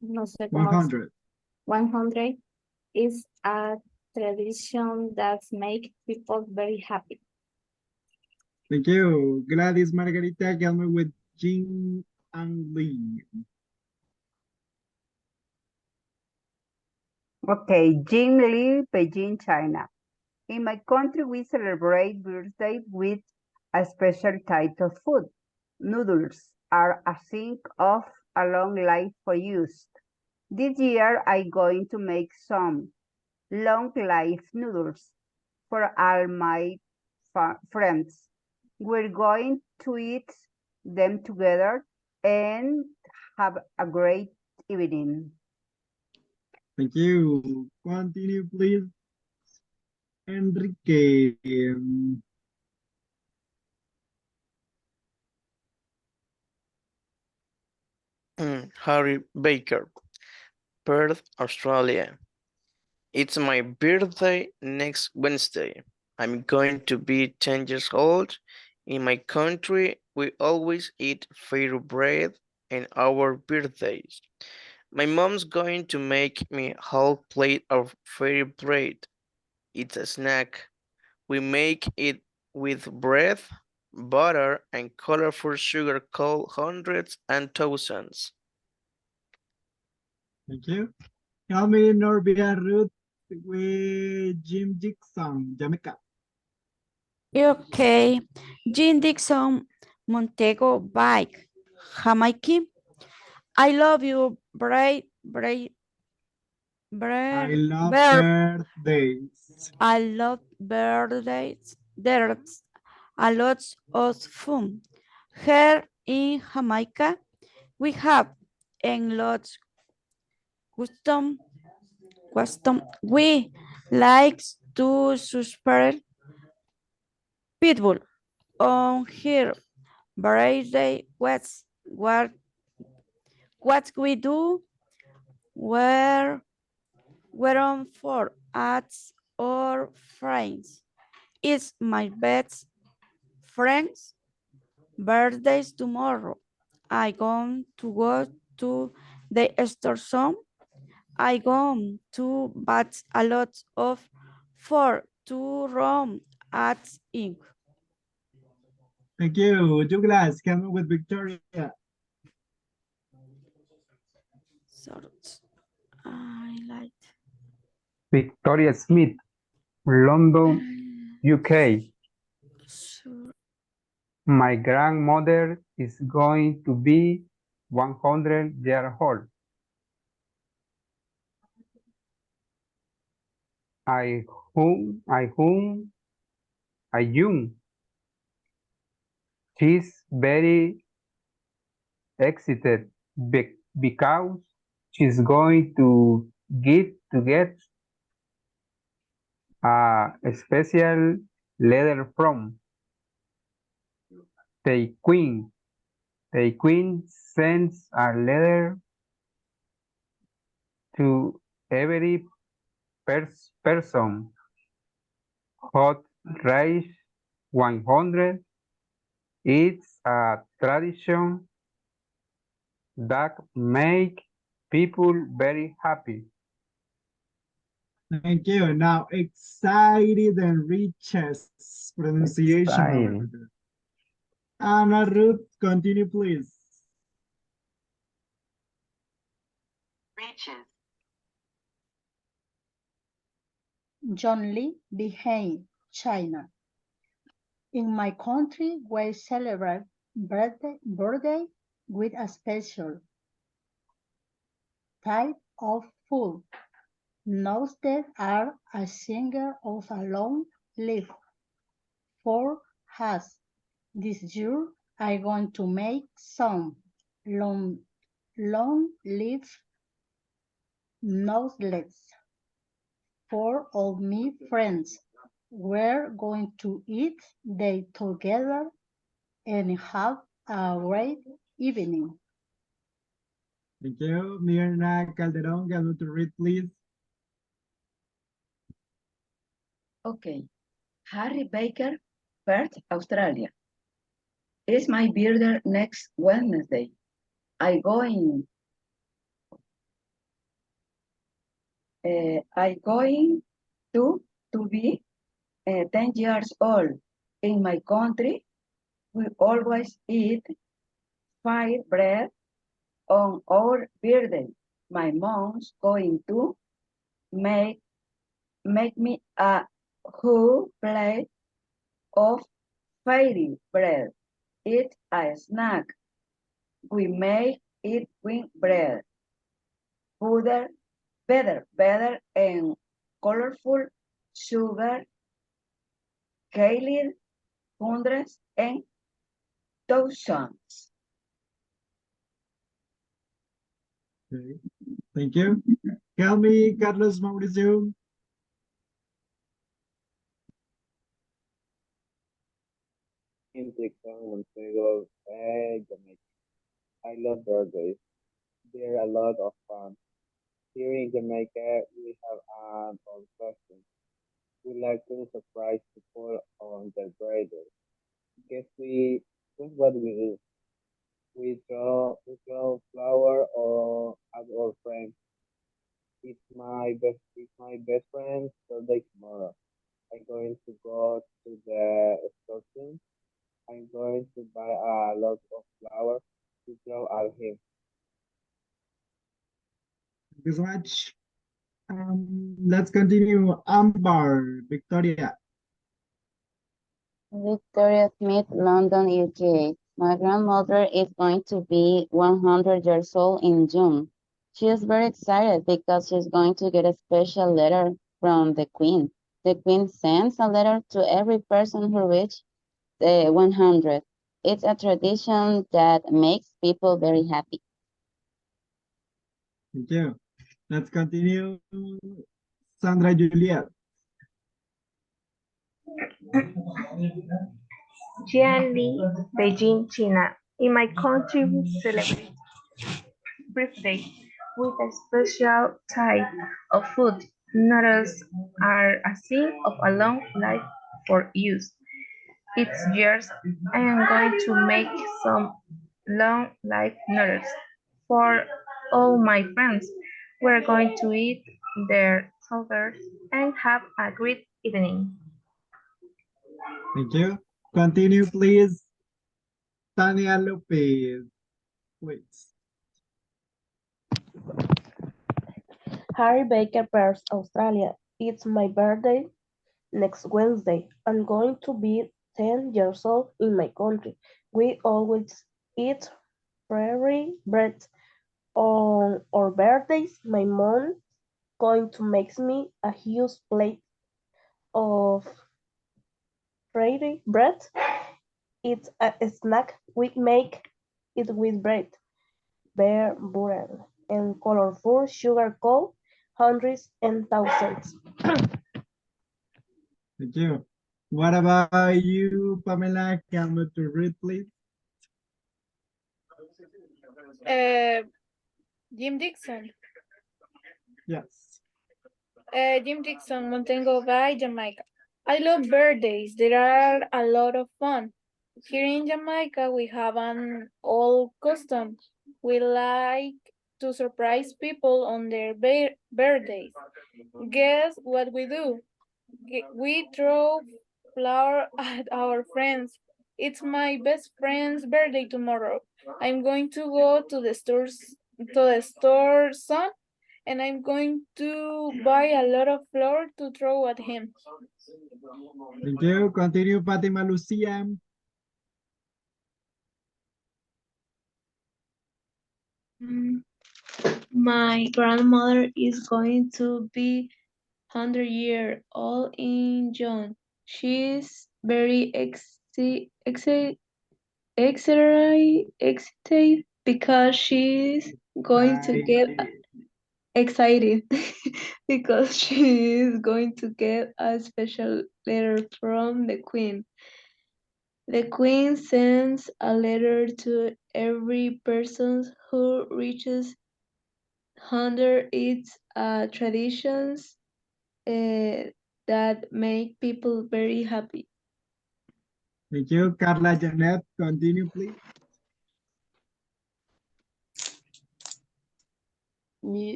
no sé cómo
100.
100 is a tradition that makes people very happy.
Thank you. Gladys Margarita, help me with Jing and Lee.
Okay, Jing Li, Beijing, China. In my country, we celebrate birthday with a special type of food. Noodles are a sign of a long life for use. This year, I'm going to make some long life noodles for all my friends. We're going to eat them together and have a great evening.
Thank you. Continue, please. Enrique.
Harry Baker, Perth, Australia. It's my birthday next Wednesday. I'm going to be 10 years old. In my country, we always eat fairy bread on our birthdays. My mom's going to make me a whole plate of fairy bread. It's a snack. We make it with bread, butter, and colorful sugar called hundreds and thousands.
Thank you. Help me, Norbia Ruth, with Jim Dixon, Jamaica.
Okay, Jim Dixon, Montego Bike, Jamaica. I love you,
I love birthdays.
I love birthdays. There's a lot of fun. Here in Jamaica, we have a lot custom. We like to super pitbull on here. Birthday, what we do, we're on for ads or friends. It's my best friend's birthdays tomorrow. I going to go to the store soon. I going to but a lot of for to room at ink.
Thank you. Douglas, help me with Victoria.
I like
Victoria Smith, London, UK. My grandmother is going to be 100 years old. I assume she's very excited because she's going to get a special letter from the Queen. The Queen sends a letter to every person hot rice 100. It's a tradition that make people very happy.
Thank you. Now, excited and richest pronunciation over there. Anna Ruth, continue, please.
Reaches.
Johnny behind China. In my country, we celebrate birthday with a special type of food. Notes that are a singer of a long live for us. This year, I'm going to make some long live noseless for all my friends. We're going to eat they together and have a great evening.
Thank you. Mirna Calderon, can you to read, please?
Okay. Harry Baker, Perth, Australia. It's my birthday next Wednesday. I going to be 10 years old. In my country, we always eat fire bread on our birthday. My mom's going to make me a whole plate of fairy bread. It's a snack. We make it with bread, butter, better, and colorful sugar, kale, hundreds, and thousands.
Okay. Thank you. Tell me, Carlos Mauricio.
Montego, Jamaica. I love birthdays. They're a lot of fun. Here in Jamaica, we have an old custom. We like to surprise people on their birthday. Guess what we do? We throw flower or at our friends. It's my best friend's birthday tomorrow. I'm going to go to the store soon. I'm going to buy a lot of flowers to throw at him.
Thank you so much. Let's continue. Amber, Victoria.
Victoria Smith, London, UK. My grandmother is going to be 100 years old in June. She is very excited because she's going to get a special letter from the Queen. The Queen sends a letter to every person who reaches the 100. It's a tradition that makes people very happy.
Thank you. Let's continue. Sandra Juliet.
Jianli, Beijing, China. In my country, we celebrate birthday with a special type of food. Noodles are a sign of a long life for use. It's years I am going to make some long life noodles for all my friends. We're going to eat their together and have a great evening.
Thank you. Continue, please. Tania Lopez. Please.
Harry Baker, Perth, Australia. It's my birthday next Wednesday. I'm going to be 10 years old in my country. We always eat prairie bread on our birthdays. My mom going to make me a huge plate of prairie bread. It's a snack. We make it with bread, butter, and colorful sugar coat, hundreds and thousands.
Thank you. What about you, Pamela? Can you to read, please?
Jim Dixon.
Yes.
Jim Dixon, Montego Bay, Jamaica. I love birthdays. They are a lot of fun. Here in Jamaica, we have an old custom. We like to surprise people on their birthdays. Guess what we do? We throw flower at our friends. It's my best friend's birthday tomorrow. I'm going to go to the store soon and I'm going to buy a lot of flowers to throw at him.
Thank you. Continue, Fatima Lucia.
Mm, My grandmother is going to be 100 years old in June. She's very excited because she's going to get excited because she is going to get a special letter from the Queen. The Queen sends a letter to every person who reaches 100. It's traditions that make people very happy.
Thank you. Carla Janet, continue, please.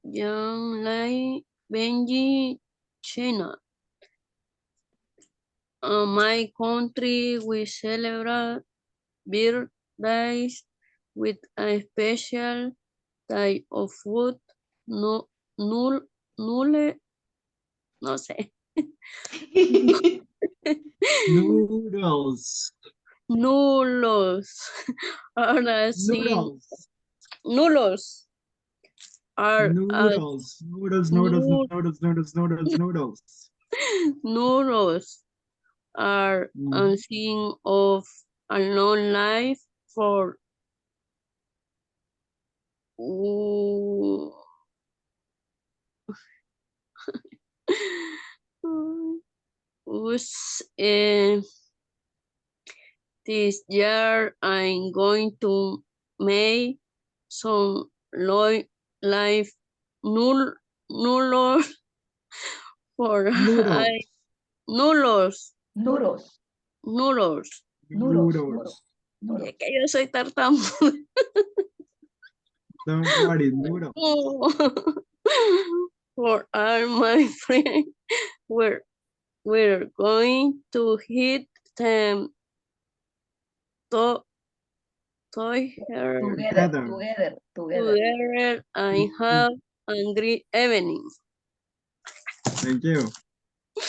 Young Lai Benji China. My country we celebrate birthdays with a special type of food. No, nul, nule, no sé.
Noodles.
Nulos are seen.
Noodles.
Nulos are
Noodles. Noodles, noodles,
nu-
noodles, noodles, noodles, noodles.
noodles are a sign of a long life for us. This year I'm going to make some life null for I
Noodles.
nulos.
Noodles.
Nulos.
Noodles.
Es que yo soy tartamudo.
Don't worry, noodles.
For all my friends, we're going to hit them to together and have a great evening.
Thank you.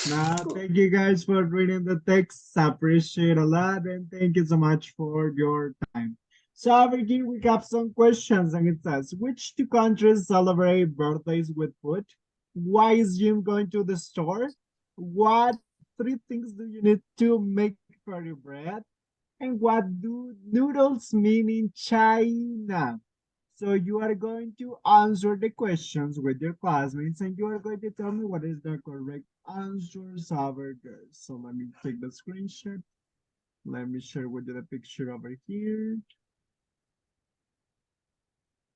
Now, thank you guys for reading the text. I appreciate a lot, and thank you so much for your time. So over here we have some questions, and it says, which two countries celebrate birthdays with food? Why is Jim going to the store? What three things do you need to make for your bread? And what do noodles mean in China? So you are going to answer the questions with your classmates and you are going to tell me what is the correct answers over there. So let me take the screenshot. Let me share with you the picture over here.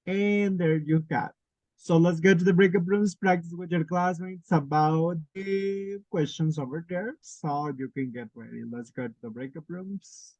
And there you go. So let's go to the breakup rooms, practice with your classmates about the questions over there. So you can get ready. Let's go to the breakup rooms.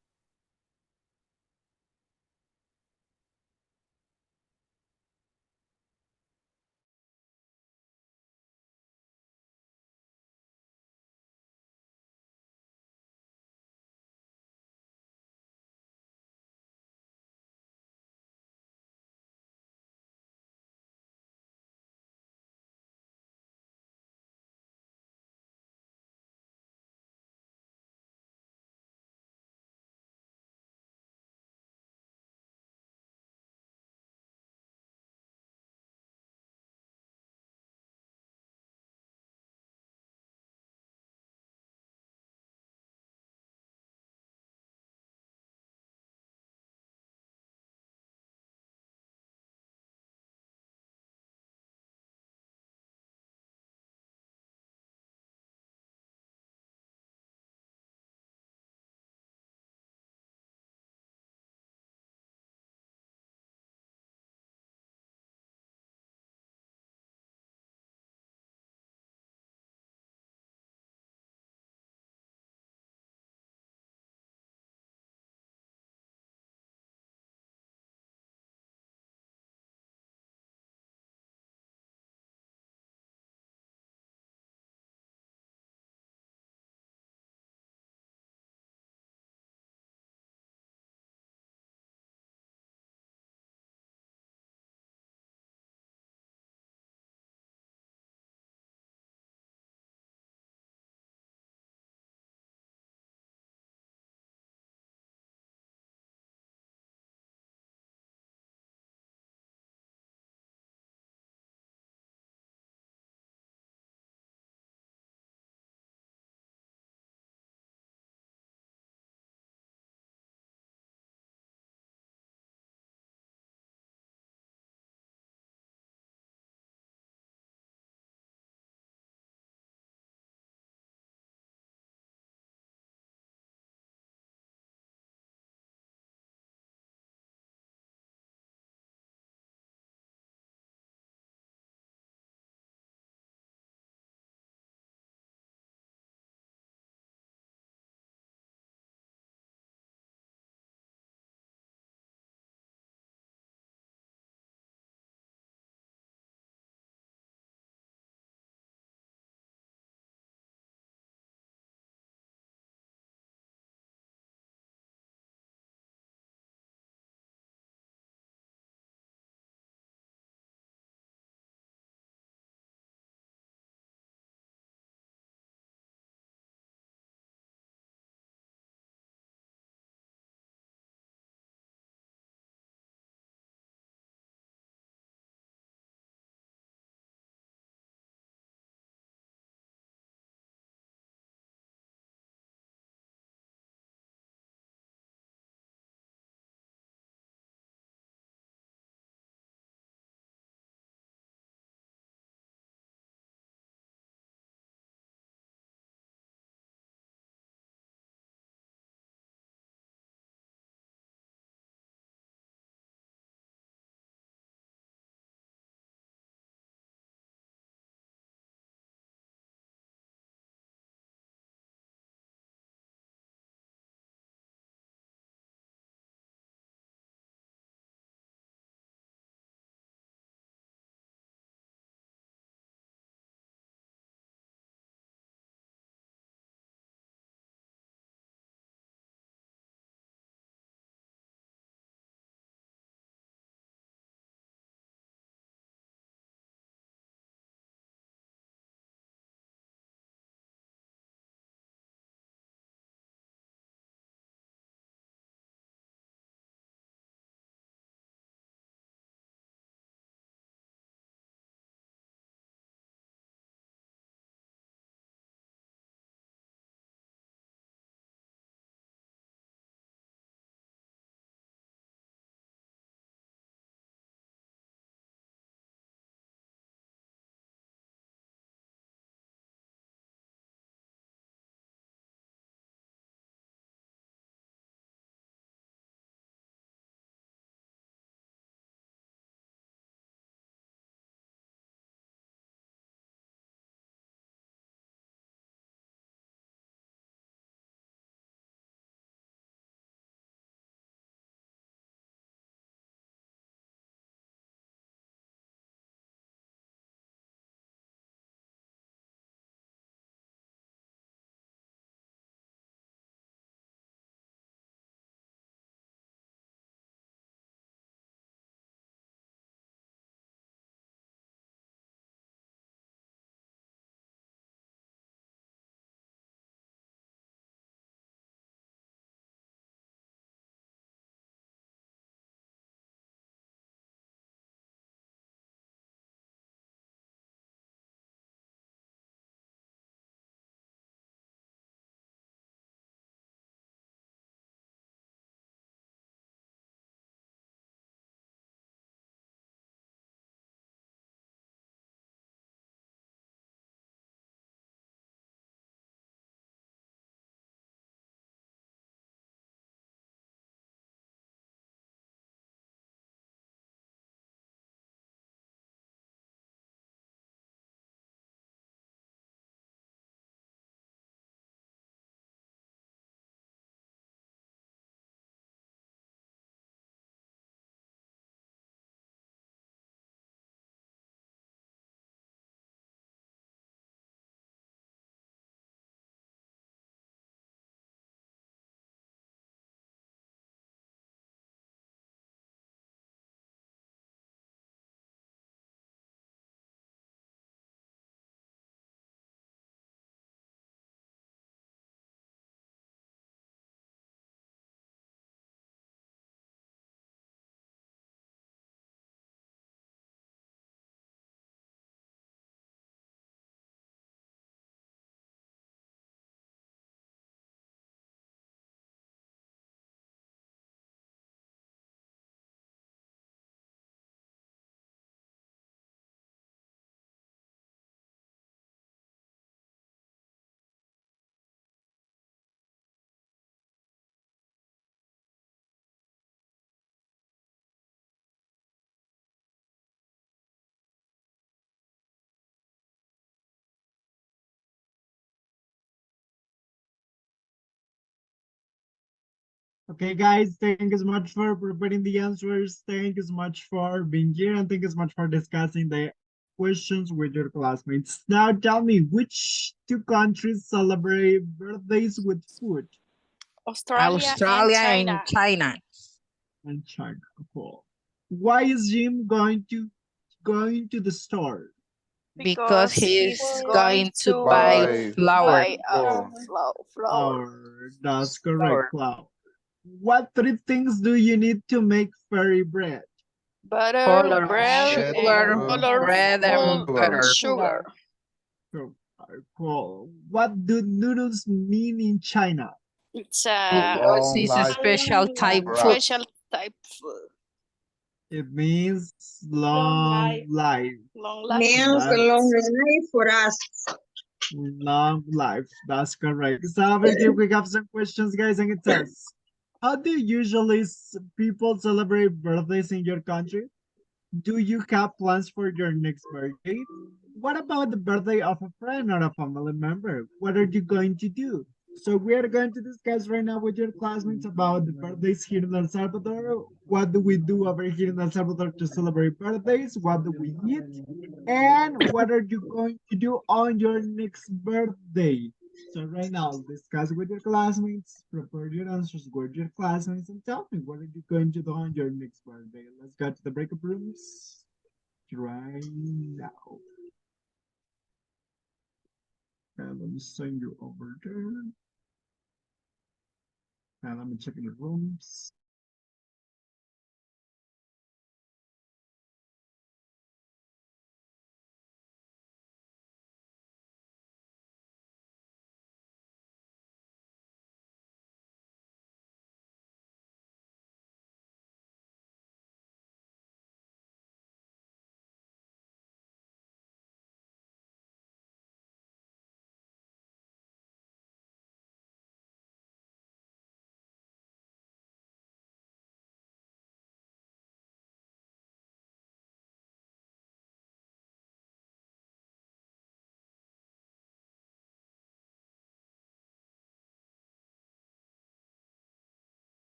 Okay, guys, thank you so much for preparing the answers. Thank you so much for being here, and thank you so much for discussing the questions with your classmates. Now, tell me, which two countries celebrate birthdays with food?
Australia and
Australia and
China.
China.
And China, cool. Why is Jim going to the store?
Because
Because
he's
he's going
going to buy
to
flour.
buy flour.
Or that's correct, Cloud. What three things do you need to make fairy bread?
Butter,
Color of
bread, and
sugar, bread
colorful
and butter.
sugar.
Cool. What do noodles mean in China?
It's
Because it's a special type food.
special type food.
It means long life.
Long life.
Means
That's
long life for us.
long life. That's correct. So over here we have some questions, guys, and it says, how do usually people celebrate birthdays in your country? Do you have plans for your next birthday? What about the birthday of a friend or a family member? What are you going to do? So we are going to discuss right now with your classmates about the birthdays here in El Salvador. What do we do over here in El Salvador to celebrate birthdays? What do we eat? And what are you going to do on your next birthday? So right now, discuss with your classmates, prepare your answers with your classmates, and tell me what are you going to do on your next birthday. Let's go to the breakup rooms right now. And let me send you over there. And let me check in the rooms.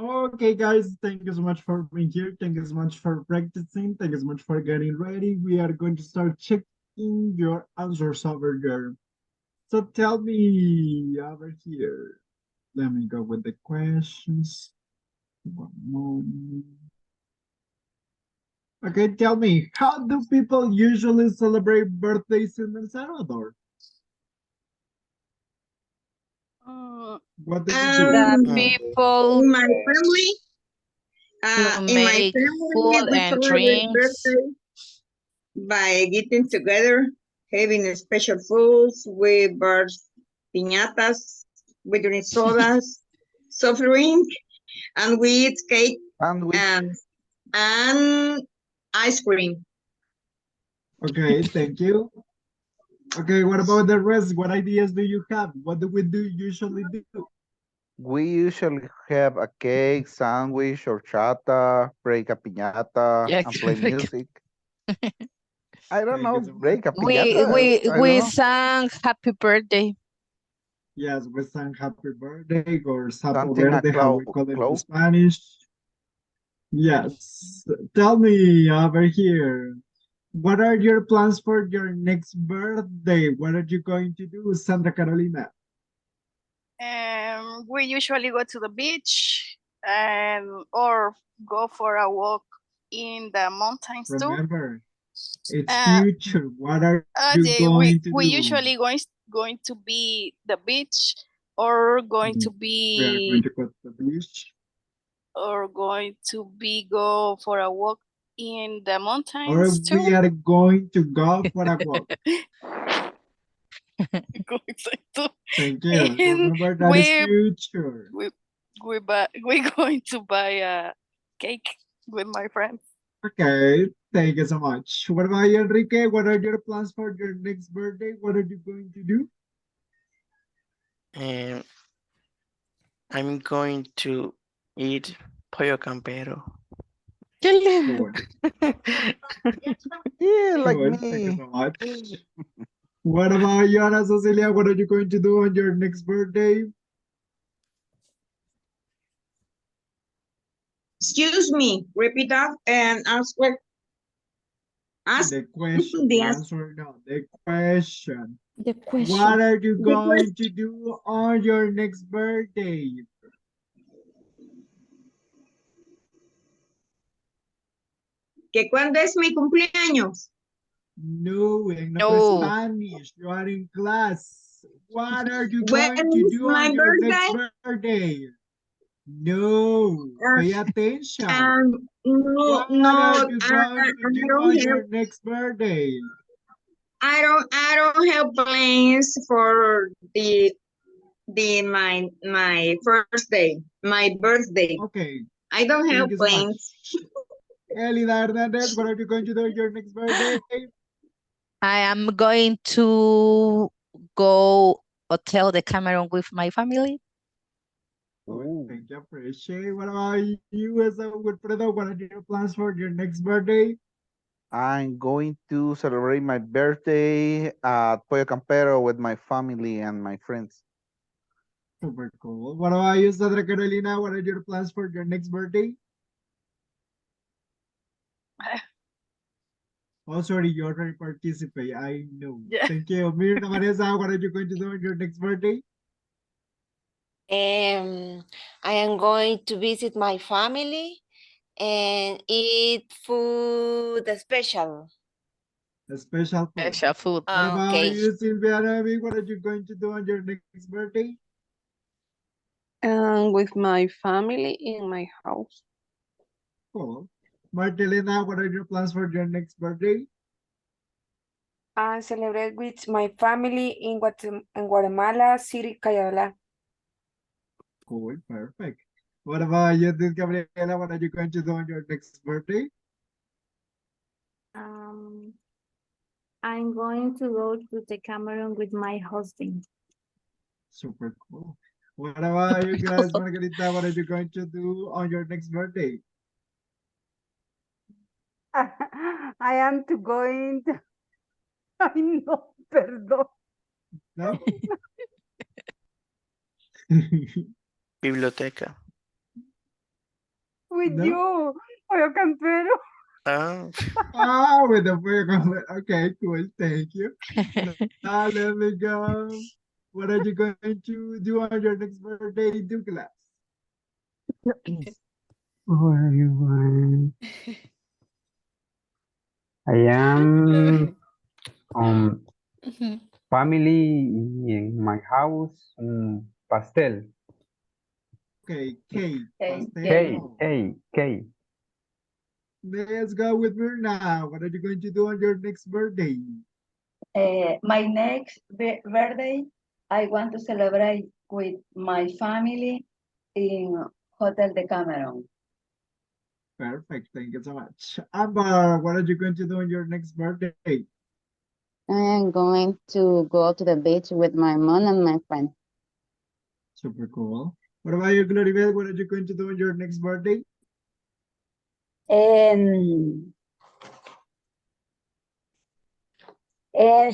Okay, guys, thank you so much for being here. Thank you so much for practicing. Thank you so much for getting ready. We are going to start checking your answers over there. So tell me over here. Let me go with the questions. One moment. Okay, tell me, how do people usually celebrate birthdays in El Salvador? What do you do?
The
In
people
my family,
to
in my
make
family,
food
we
and
celebrate
drinks.
birthday by getting together, having special foods, we burn piñatas, we drink sodas, soft drink, and we eat cake and ice cream.
Okay, thank you. Okay, what about the rest? What ideas do you have? What do we do usually do?
We usually have a cake, sandwich, horchata, break a piñata,
Yeah,
and play music. I don't know, break a
we
piñata.
we
I don't
we
know.
sang happy birthday.
Yes, we sang happy birthday or sapo
Something a
verde, how we call it in
cloak.
Spanish. Yes, tell me over here. What are your plans for your next birthday? What are you going to do, Sandra Carolina?
We usually go to the beach and or go for a walk in the mountains too.
Remember, it's future. What are you
we
going to
we
do?
usually going to be the beach or going to
We are going
be
to go to the beach.
Go for a walk in the
Or
mountains too.
we are going to go for a walk. Thank you.
And
Remember that is future.
we're going to buy a cake with my friends.
Okay, thank you so much. What about you, Enrique? What are your plans for your next birthday? What are you going to do?
I'm going to eat pollo campero.
Cool.
Yeah, like
Cool. Thank you
me.
so much. What about you, Ana Cecilia? What are you going to do on your next birthday?
Excuse me, repeat that and ask
The question,
the
the
answer.
answer, no, the question.
The question.
What are you
The
going to do on your next birthday?
¿Que cuándo es mi cumpleaños?
No, en
No.
Spanish. You are in class. What are you
When
going to
is
do
my
on your next
birthday?
birthday? No, pay attention.
No,
What
no,
are you going to do on your next birthday?
I don't have plans for my first day, my birthday.
Okay.
I don't have
Thank you so
plans.
much. Elida Hernandez, what are you going to do on your next birthday?
I am going to go hotel the Cameroon with my family.
Thank you, appreciate. What about you, Wilfredo? What are your plans for your next birthday?
I'm going to celebrate my birthday at Pollo Campero with my family and my friends.
Super cool. What about you, Sandra Carolina? What are your plans for your next birthday? Oh, sorry, you already participate. I know.
Yeah.
Thank you. Mirna Vanessa, what are you going to do on your next birthday?
I am going to visit my family and eat food special.
A special food.
Special food.
What about
Okay.
you, Sylvia Arabi? What are you going to do on your next birthday?
With my family in my house.
Cool. Martelena, what are your plans for your next birthday?
I celebrate with my family in Guatemala City, Cayala.
Cool, perfect. What about you, Gabriela? What are you going to do on your next birthday?
I'm going to go to the Cameroon with my husband.
Super cool. What about you guys, Margarita? What are you going to do on your next birthday?
I am to going to... Ay, no, perdón.
No?
Biblioteca.
with
No?
you. Pollo campero.
Ah, with the pollo campero. Okay, cool. Thank you. Now let me go. What are you going to do on your next birthday, Douglas?
What are you going? I am family in my house, pastel.
Okay, cake,
K,
pastel.
K.
Let's go with Myrna. What are you going to do on your next birthday?
My next birthday, I want to celebrate with my family in Hotel de Cameron.
Perfect. Thank you so much. Amber, what are you going to do on your next birthday?
I am going to go to the beach with my mom and my friend.
Super cool. What about you, Gloribel? What are you going to do on your next birthday?
And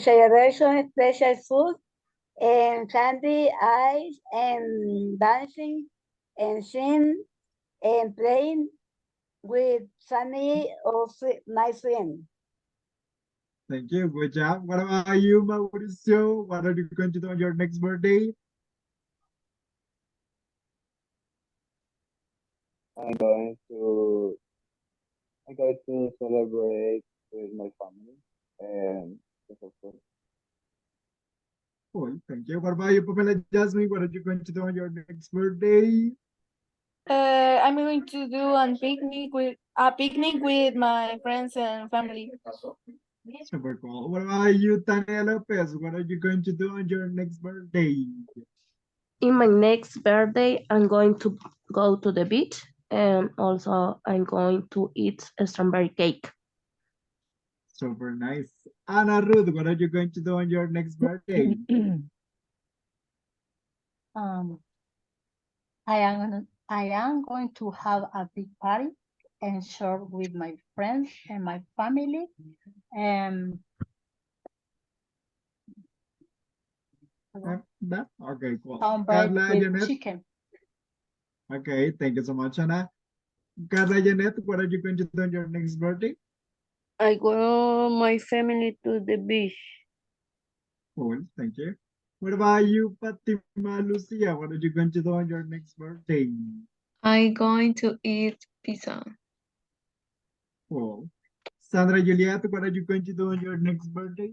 celebration special food and candy, ice, and dancing, and sing, and playing with family or my friend.
Thank you. Good job. What about you, Mauricio? What are you going to do on your next birthday?
I'm going to celebrate with my family and special food.
Cool. Thank you. What about you, Pamela Jasmine? What are you going to do on your next birthday?
I'm going to do a picnic with my friends and family.
Super cool. What about you, Tania Lopez? What are you going to do on your next birthday?
In my next birthday, I'm going to go to the beach and also I'm going to eat a strawberry cake.
Super nice. Anna Ruth, what are you going to do on your next birthday?
I am going to have a big party and share with my friends and my family.
Okay, cool.
Cornbread
Carla
with
Janet.
chicken.
Okay, thank you so much, Anna. Carla Janet, what are you going to do on your next birthday?
I go my family to the beach.
Cool, thank you. What about you, Fatima Lucia? What are you going to do on your next birthday?
I'm going to eat pizza.
Cool. Sandra Juliet, what are you going to do on your next birthday?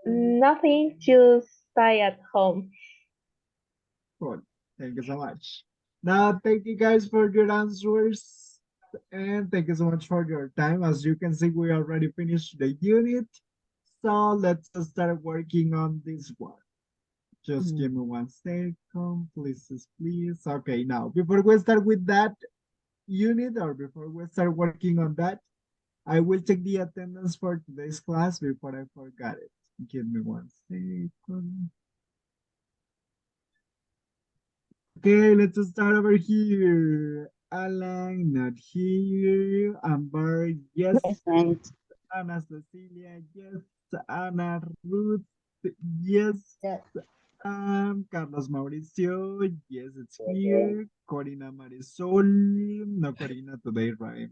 Nothing, just stay at home.
Cool. Thank you so much. Now, thank you guys for your answers. And thank you so much for your time. As you can see, we already finished the unit. So let's start working on this one. Just give me 1 second, please. Okay, now, before we start with that unit or before we start working on that, I will check the attendance for today's class before I forgot it. Give me 1 second. Okay, let's start over here. Alan, not here. Amber, yes.
Present.
Ana Cecilia, yes. Ana Ruth, yes. Carlos Mauricio, yes, it's here. Corina Marisol, no Corina today, right?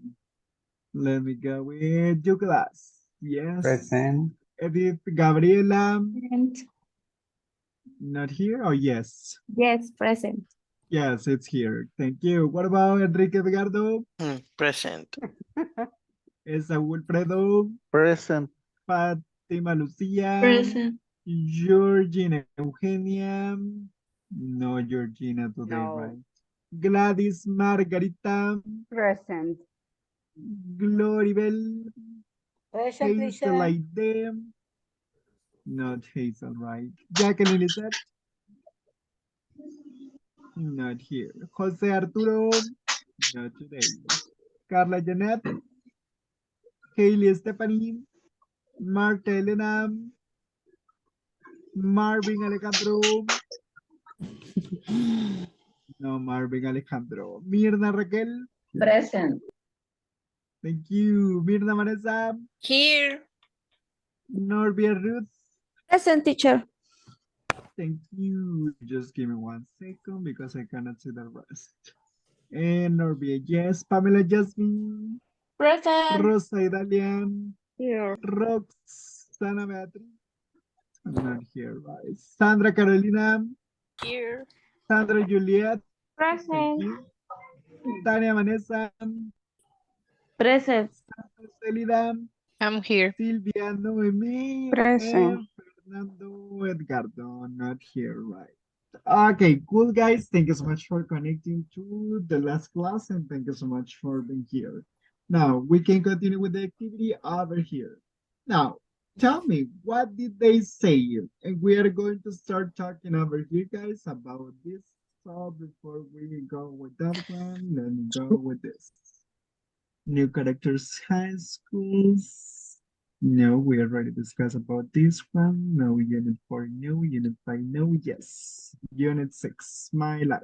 Let me go with Douglas, yes.
Present.
Edith Gabriela,
Present.
not here, or yes?
Yes, present.
Yes, it's here. Thank you. What about Enrique Edgardo?
Present.
Saúl Wilfredo.
Present.
Fátima Lucía.
Present.
Georgina Eugenia. No Georgina today,
No.
right? Gladys Margarita.
Present.
Gloribel.
Present,
Hazel Aide. Not Hazel, right? Jacqueline Lisette. Not here. Jose Arturo. Not today. Carla Janet. Hailey Stephanie. Marta Elena. Marvin Alejandro. No, Marvin Alejandro. Mirna Raquel.
Present.
Thank you. Mirna Vanessa.
Here.
Norbia Ruth.
Present, teacher.
Thank you. Just give me 1 second because I cannot see the rest. And Norbia, yes. Pamela Jasmine.
Present.
Rosa Idalian.
Here.
Roxana Beatriz. I'm not here, right? Sandra Carolina.
Here.
Sandra Juliet. Thank
Present.
you. Tania Vanessa.
Present.
Sandra Celida.
I'm here.
Silvia Noemi.
Present.
And Fernando Edgardo. Not here, right? Okay, cool guys. Thank you so much for connecting to the last class and thank you so much for being here. Now we can continue with the activity over here. Now, tell me, what did they say? And we are going to start talking over here, guys, about this. So before we go with that one, let me go with this. New characters, high schools. No, we already discussed about this one. No, unit 4, no, unit 5, no, yes. Unit 6, my life.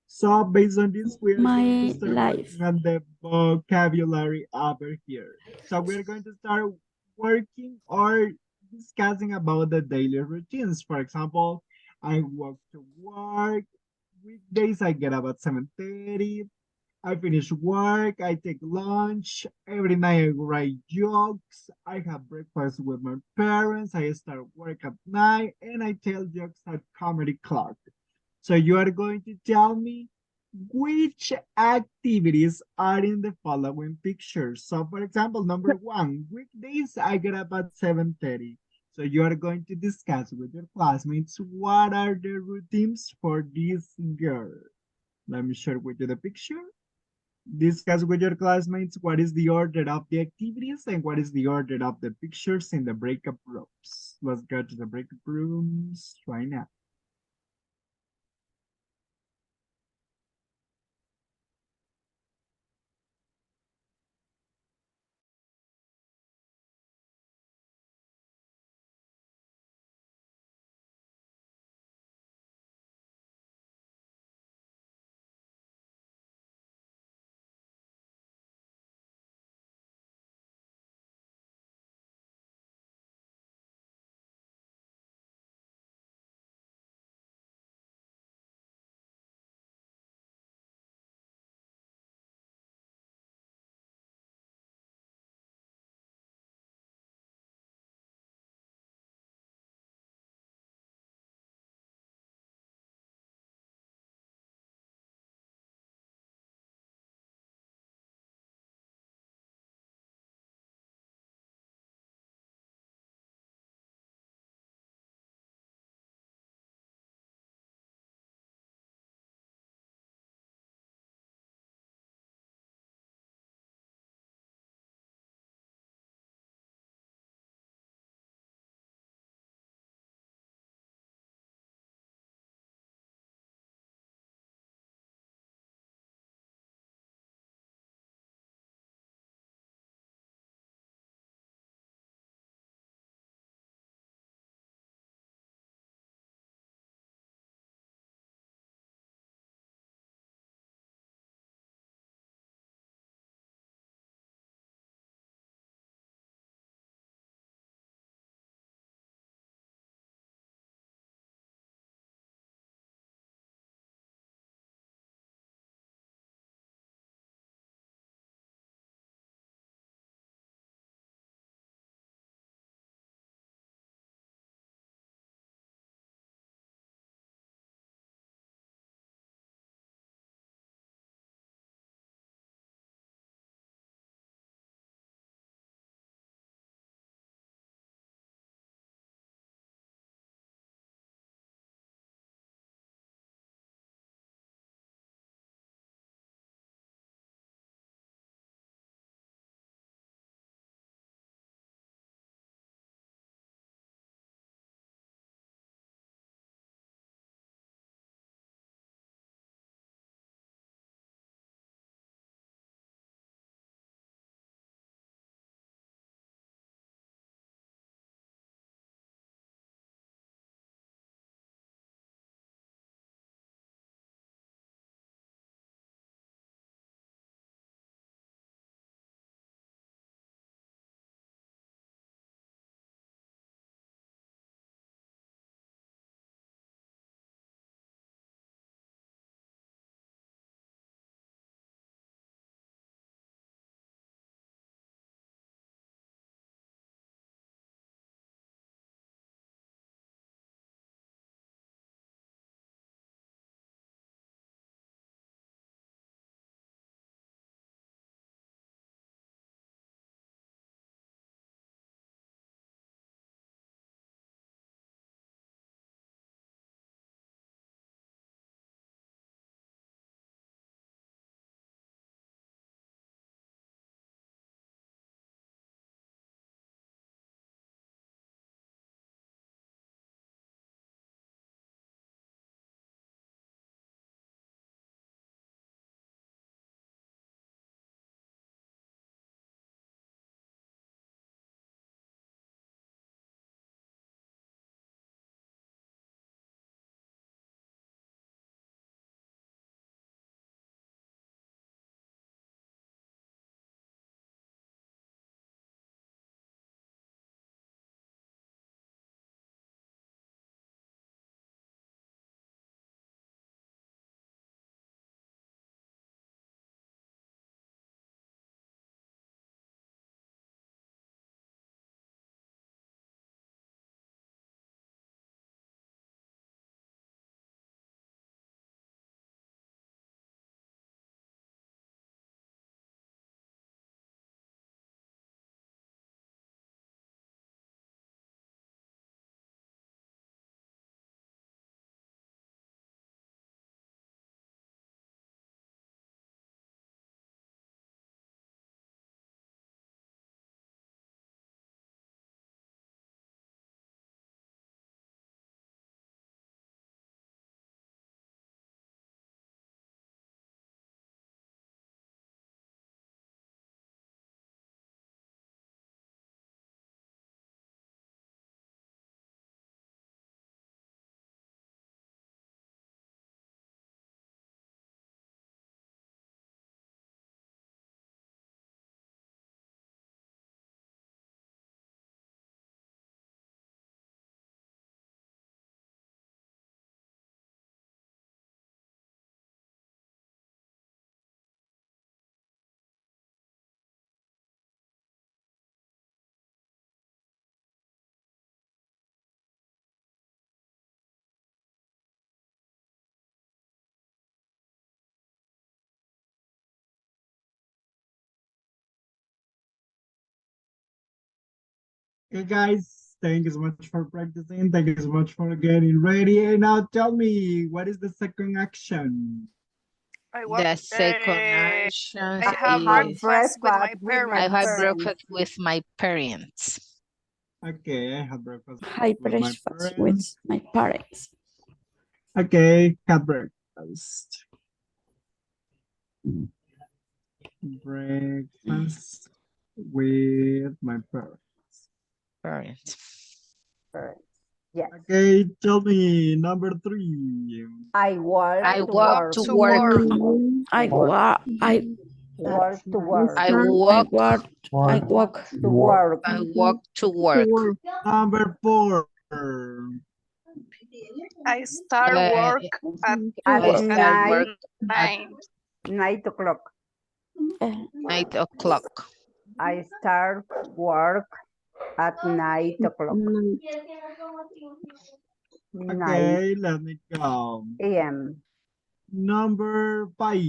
So based on this, we are going to
My
start
life.
working on the vocabulary over here. So we're going to start working or discussing about the daily routines. For example, I walk to work. Weekdays I get up at 7:30. I finish work, I take lunch, every night I write jokes, I have breakfast with my parents, I start work at night, and I tell jokes at Comedy Club. So you are going to tell me which activities are in the following pictures. So for example, number one, weekdays I get up at 7:30. So you are going to discuss with your classmates what are the routines for this girl. Let me share with you the picture. Discuss with your classmates what is the order of the activities and what is the order of the pictures in the breakup rooms. Let's go to the breakup rooms right now. Okay, guys, thank you so much for practicing. Thank you so much for getting ready. And now tell me, what is the second action?
The second action
I had
is
breakfast with my
I have
parents.
breakfast with my parents.
Okay, I have breakfast
I
with my
breakfast with
parents.
my parents.
Okay, have breakfast. Breakfast with my parents.
Parents.
Yes.
Okay, tell me number 3.
I walk
I
to
walk
work.
to work.
I walk.
Walk to work.
I walk.
I walk.
To work.
I walk to work.
Number 4.
I start
Uh,
work at
At
I start
night.
work
At
9.
9 o'clock.
9 o'clock.
I start work at 9 o'clock. 9
Okay, let me go.
a.m.
Number 5.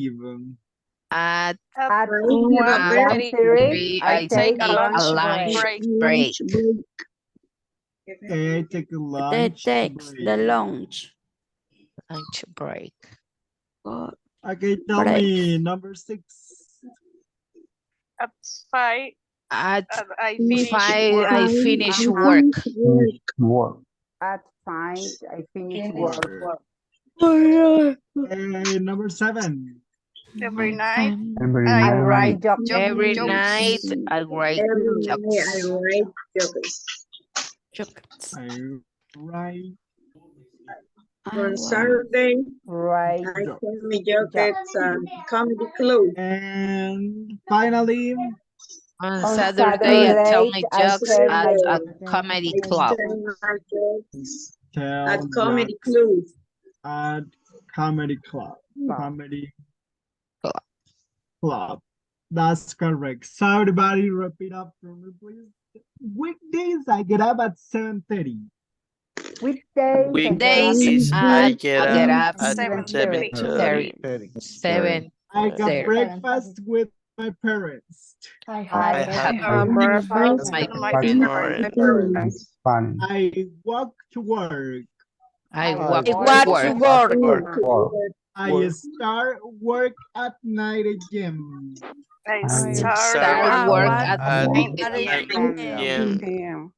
At
At
1:30,
1:30, I
I
take
take a
a
take a
lunch
lunch
lunch
break.
break.
break.
Okay, I take a
They
lunch
takes the
break.
lunch.
Lunch break.
Okay, tell
Break.
me number 6.
At 5,
At
I finish
5,
work.
I finish
Uh-huh.
work.
Work.
At 5, I finish work.
Okay, number 7.
Every night,
Every
I
I
night.
write
Every
jokes.
night, I write jokes.
Chocolates.
I write
I want.
Write
jokes.
jokes.
And finally,
On
On
Saturday, I tell
Saturday,
my
I
jokes
share
at
my
a comedy club.
tell jokes at comedy club. Comedy
Club.
club. That's correct. So everybody repeat up for me, please. Weekdays, I get up at 7:30.
Weekdays, I get up
Days
I
at
get
I get
up
up
at
7:30.
30,
7:30.
7,
I got
30.
breakfast with my parents.
I
I
I
have
have
have
Breakfast
breakfast with
breakfast
my
with my
with
parents.
my
Parents.
parents.
I walk to work.
I
I
walk
I
to
work
want
work.
to
Walk to
work.
work.
Work.
I start work at 9 a.m.
I
I
start
Start
work
I
work
want
at
at
At
9
at
9
a.m.
9
p.m.
a.m.
p.m.
p.m.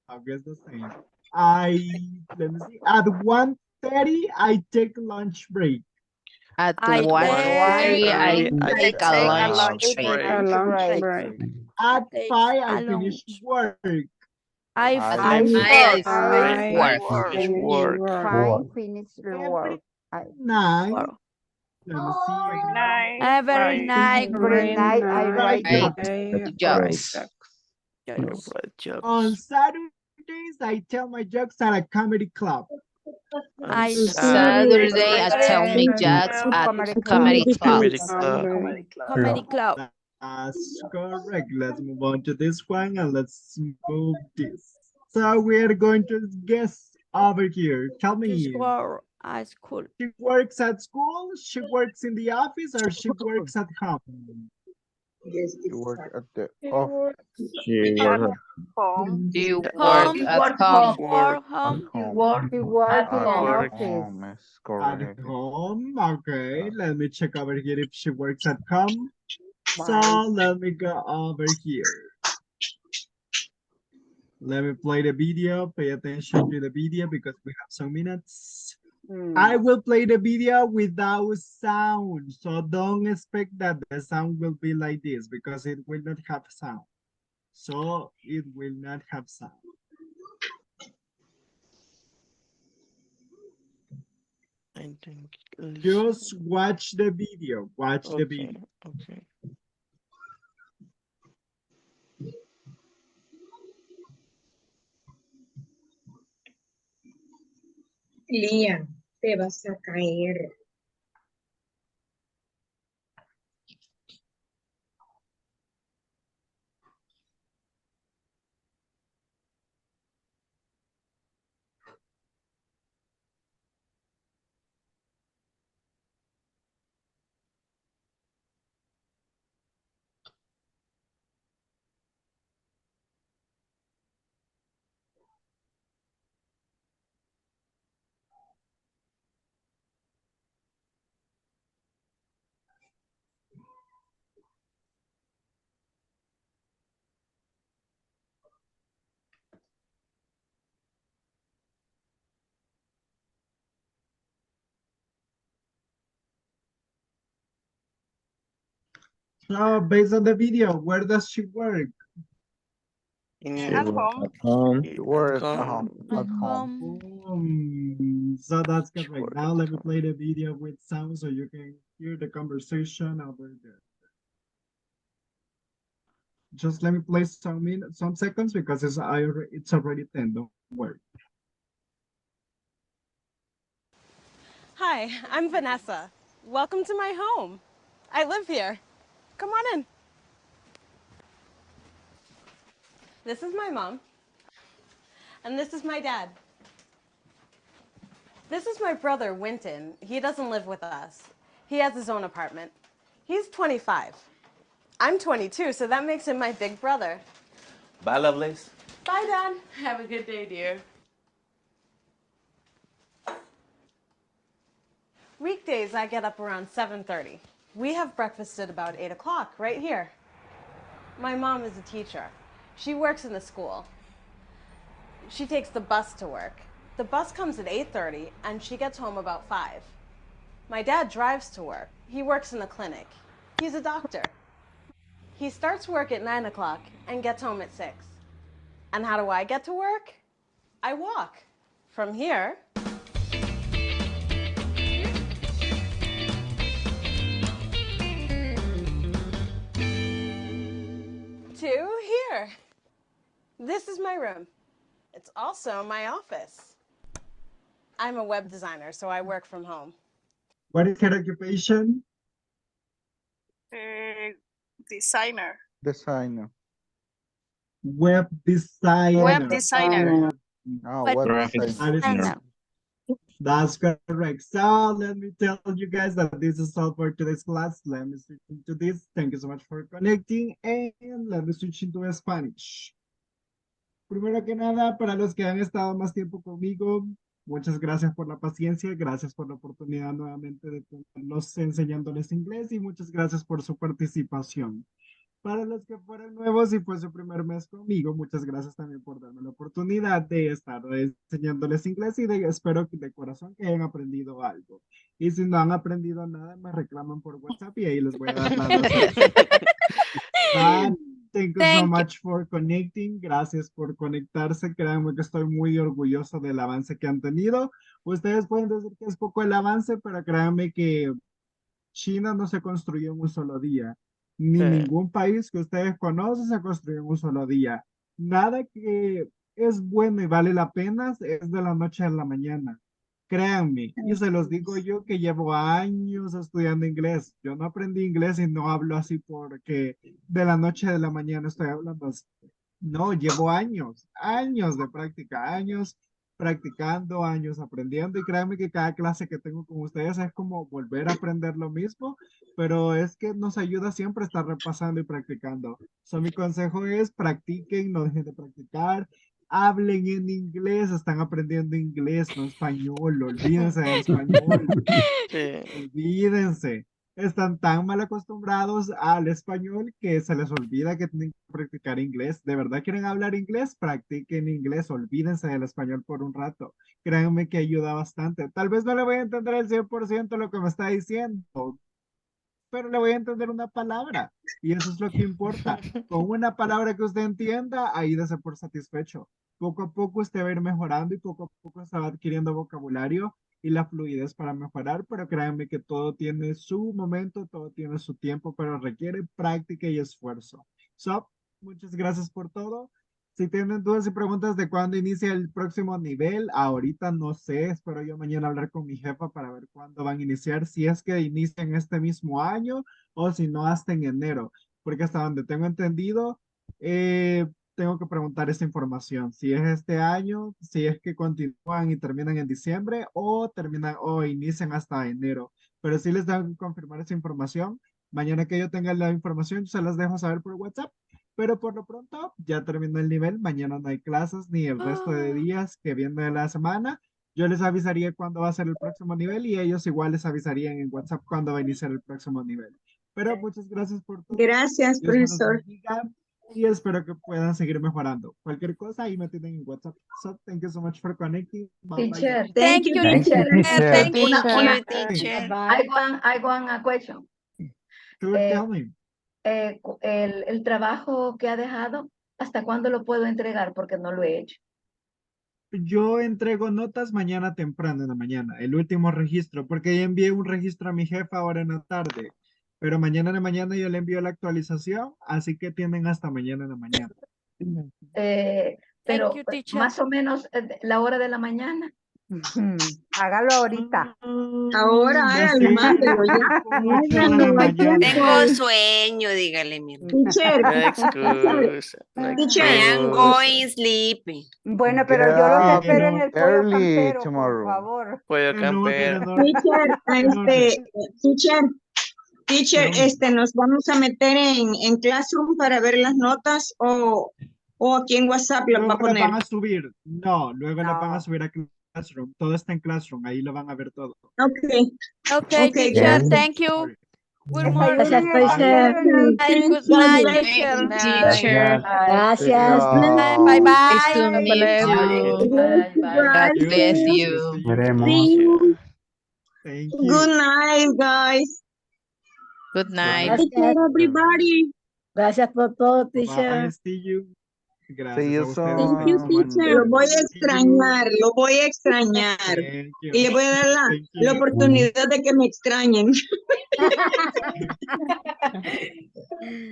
I guess the same. Let me see. At 1:30, I take lunch break.
At
I
at
1:30, I
1:30,
take
I
I
take
take
a
a
take a
lunch
lunch
lunch
break.
break.
break.
break.
At
takes
5, I
a
finish
lunch.
work.
I
At
At
5,
I
I
five
finish
5, I
work.
finish work.
five finish the
Every
work. I,
night,
work.
let me see.
Every
Every
night,
Every
I
night.
every night I write
Right.
jokes.
Jokes.
I
Jokes.
write
On
jokes.
Saturdays, I tell my jokes at a comedy club.
On
I
Saturday, I tell
Saturday,
me
I
jokes
tell
at
Comedy club.
comedy club.
comedy club.
comedy club.
comedy club.
That's correct. Let's move on to this one and let's move this. So we're going to guess over here. Tell
This
me,
war at school.
she works at school, she works in the office, or she works at home?
You work at the
He
office.
works
She
at
works
home.
You
at
work
Home.
at
She
home.
work
At
home.
home.
He work in
At
an
home.
office.
home is
At
correct.
home. Okay, let me check over here if she works at home. So
Fine.
let me go over here. Let me play the video. Pay attention to the video because we have some minutes. I will play the video without sound. So don't expect that the sound will be like this because it will not have sound. So it will not have sound.
I think.
Just watch the video. Watch the
Okay.
video.
Okay.
Liam, te vas a caer.
So based on the video, where does she work?
At home.
At home.
At
Work at home.
home.
At home.
So that's
She
correct.
work
Now
at
let me
home.
play the video with sound so you can hear the conversation over there. Just let me play some seconds because it's already 10. Don't worry.
Hi, I'm Vanessa. Welcome to my home. I live here. Come on in. This is my mom, and this is my dad. This is my brother, Winton. He doesn't live with us. He has his own apartment. He's 25. I'm 22, so that makes him my big brother.
Bye, lovelies.
Bye, Dad. Have a good day, dear. Weekdays, I get up around 7:30. We have breakfast at about 8 o'clock, right here. My mom is a teacher. She works in the school. She takes the bus to work. The bus comes at 8:30, and she gets home about 5. My dad drives to work. He works in the clinic. He's a doctor. He starts work at 9 o'clock and gets home at 6. And how do I get to work? I walk from here to here. This is my room. It's also my office. I'm a web designer, so I work from home.
What is her occupation?
Designer.
Designer.
Web designer.
Web designer.
Oh,
But
web
That
designer.
is
I know.
That's correct. So let me tell you guys that this is all for today's class. Let me switch into this. Thank you so much for connecting and let me switch into Spanish. Primero que nada, para los que han estado más tiempo conmigo, muchas gracias por la paciencia, gracias por la oportunidad nuevamente de tenerlos enseñándoles inglés y muchas gracias por su participación. Para los que fueron nuevos y fue su primer mes conmigo, muchas gracias también por darme la oportunidad de estar enseñándoles inglés y espero que de corazón que hayan aprendido algo. Y si no han aprendido nada, me reclaman por WhatsApp y ahí les voy a dar la razón. But thank you so much for connecting. Gracias por conectarse. Créanme que estoy muy orgulloso del avance que han tenido. Ustedes pueden decir que es poco el avance, pero créanme que China no se construyó en un solo día, ni ningún país que ustedes conocen se construyó en un solo día. Nada que es bueno y vale la pena es de la noche a la mañana. Créanme, y se los digo yo que llevo años estudiando inglés. Yo no aprendí inglés y no hablo así porque de la noche a la mañana estoy hablando así. No, llevo años de práctica, años practicando, años aprendiendo y créanme que cada clase que tengo con ustedes es como volver a aprender lo mismo, pero es que nos ayuda siempre a estar repasando y practicando. So, mi consejo es practiquen, no dejen de practicar, hablen en inglés, están aprendiendo inglés, no español, olvídense del español, olvídense. Están tan mal acostumbrados al español que se les olvida que tienen que practicar inglés. ¿De verdad quieren hablar inglés? Practiquen inglés, olvídense del español por un rato. Créanme que ayuda bastante. Tal vez no le voy a entender el 100% lo que me está diciendo, pero le voy a entender una palabra y eso es lo que importa. Con una palabra que usted entienda, ahí dése por satisfecho. Poco a poco usted va a ir mejorando y poco a poco se va adquiriendo vocabulario y la fluidez para mejorar, pero créanme que todo tiene su momento, todo tiene su tiempo, pero requiere práctica y esfuerzo. So, muchas gracias por todo. Si tienen dudas y preguntas de cuándo inicia el próximo nivel, ahorita no sé, espero yo mañana hablar con mi jefa para ver cuándo van a iniciar, si es que inician este mismo año o si no hasta en enero, porque hasta donde tengo entendido, tengo que preguntar esa información, si es este año, si es que continúan y terminan en diciembre o terminan o inician hasta enero, pero sí les tengo que confirmar esa información. Mañana que yo tenga la información, se las dejo saber por WhatsApp. Pero por lo pronto ya terminó el nivel, mañana no hay clases ni el resto de días que viene de la semana. Yo les avisaría cuándo va a ser el próximo nivel y ellos igual les avisarían en WhatsApp cuándo va a iniciar el próximo nivel. Pero muchas gracias por todo.
Gracias,
Dios me los
profesor.
bendiga y espero que puedan seguir mejorando. Cualquier cosa ahí me tienen en WhatsApp. So, thank you so much for connecting. Bye bye.
Teacher.
Thank you,
Thank you,
teacher.
teacher.
Thank
Una,
you,
una,
teacher.
I want a question.
Sure,
Eh,
tell me.
el trabajo que ha dejado, ¿hasta cuándo lo puedo entregar? Porque no lo he hecho.
Yo entrego notas mañana temprano en la mañana, el último registro, porque ya envié un registro a mi jefa ahora en la tarde, pero mañana en la mañana yo le envío la actualización, así que tienen hasta mañana en la mañana.
Pero
you, teacher.
más o menos la hora de la mañana.
Hágalo ahorita.
Ahora, hágale, mándelo ya.
8 de la mañana.
Tengo sueño, dígale, mi hermano.
Teacher,
No excusa, no
teacher.
I am
excusa.
going sleepy.
Bueno,
Get
pero yo los
up
espero en el pollo
early
campero, por
tomorrow.
favor.
Pollo
No, pero
campero.
no,
Teacher, teacher,
tell me.
nos vamos a meter en Classroom para ver las notas o aquí en WhatsApp las va a
Luego las
poner.
van a subir. No, luego las van a
No.
subir a Classroom. Todo está en Classroom. Ahí lo van a ver todo.
Okay.
Okay,
Okay,
teacher,
guys.
thank you.
Sorry.
Good morning.
Desayunen
Gracias, teacher.
Bye. Good night, teacher.
Teacher.
Gracias.
Bye, bye,
Nice to
bye.
meet you.
Bye, bye.
God
You
bless
too.
you.
Nice to see you.
Veremos.
Thank you.
Thank
Good
you.
night, guys.
Good
Good
night.
night.
Take care, everybody.
Gracias por todo,
Bye.
teacher.
See you.
See
Gracias
you
a ustedes.
Thank
Thank you
you,
so much.
soon.
teacher. Lo voy a
See you.
extrañar, lo voy a extrañar.
Thank you.
Y le voy a dar
Thank
la
you.
oportunidad de que me extrañen.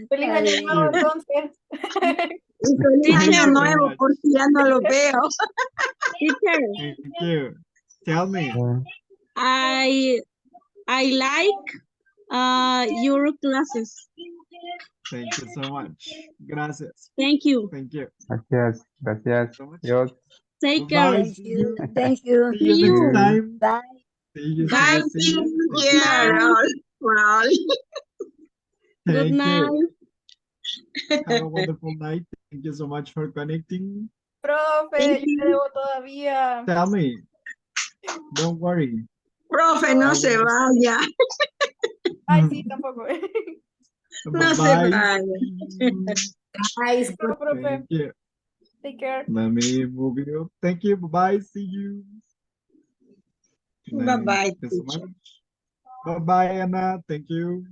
Feliz
Está
año
bien.
nuevo,
You.
entonces.
Y feliz
Thank
año
you so
nuevo,
much.
por si ya no lo veo. Teacher,
Thank you. Tell me.
I like your classes.
Thank you so much. Gracias.
Thank you.
Thank you
Gracias, gracias.
so much.
Dios.
Take care.
Bye.
Thank
See
you.
you.
Thank you.
See you
See
next
you.
time.
Bye.
See you. See
Bye.
you. See you. Thank you so
Yeah,
much.
for all. Good
Thank
night.
you. Have a wonderful night. Thank you so much for connecting.
Profe,
Thank
yo te
you.
debo todavía.
Tell me. Don't worry.
Profe, no
I
se
will.
vaya.
Ay, sí, tampoco.
No se
Bye.
vaya.
Guys,
Chao, profe.
Thank you.
Take care.
Let me move you. Thank you. Bye. See you.
Bye-bye,
Thank you so much.
teacher.
Bye bye, Anna. Thank you.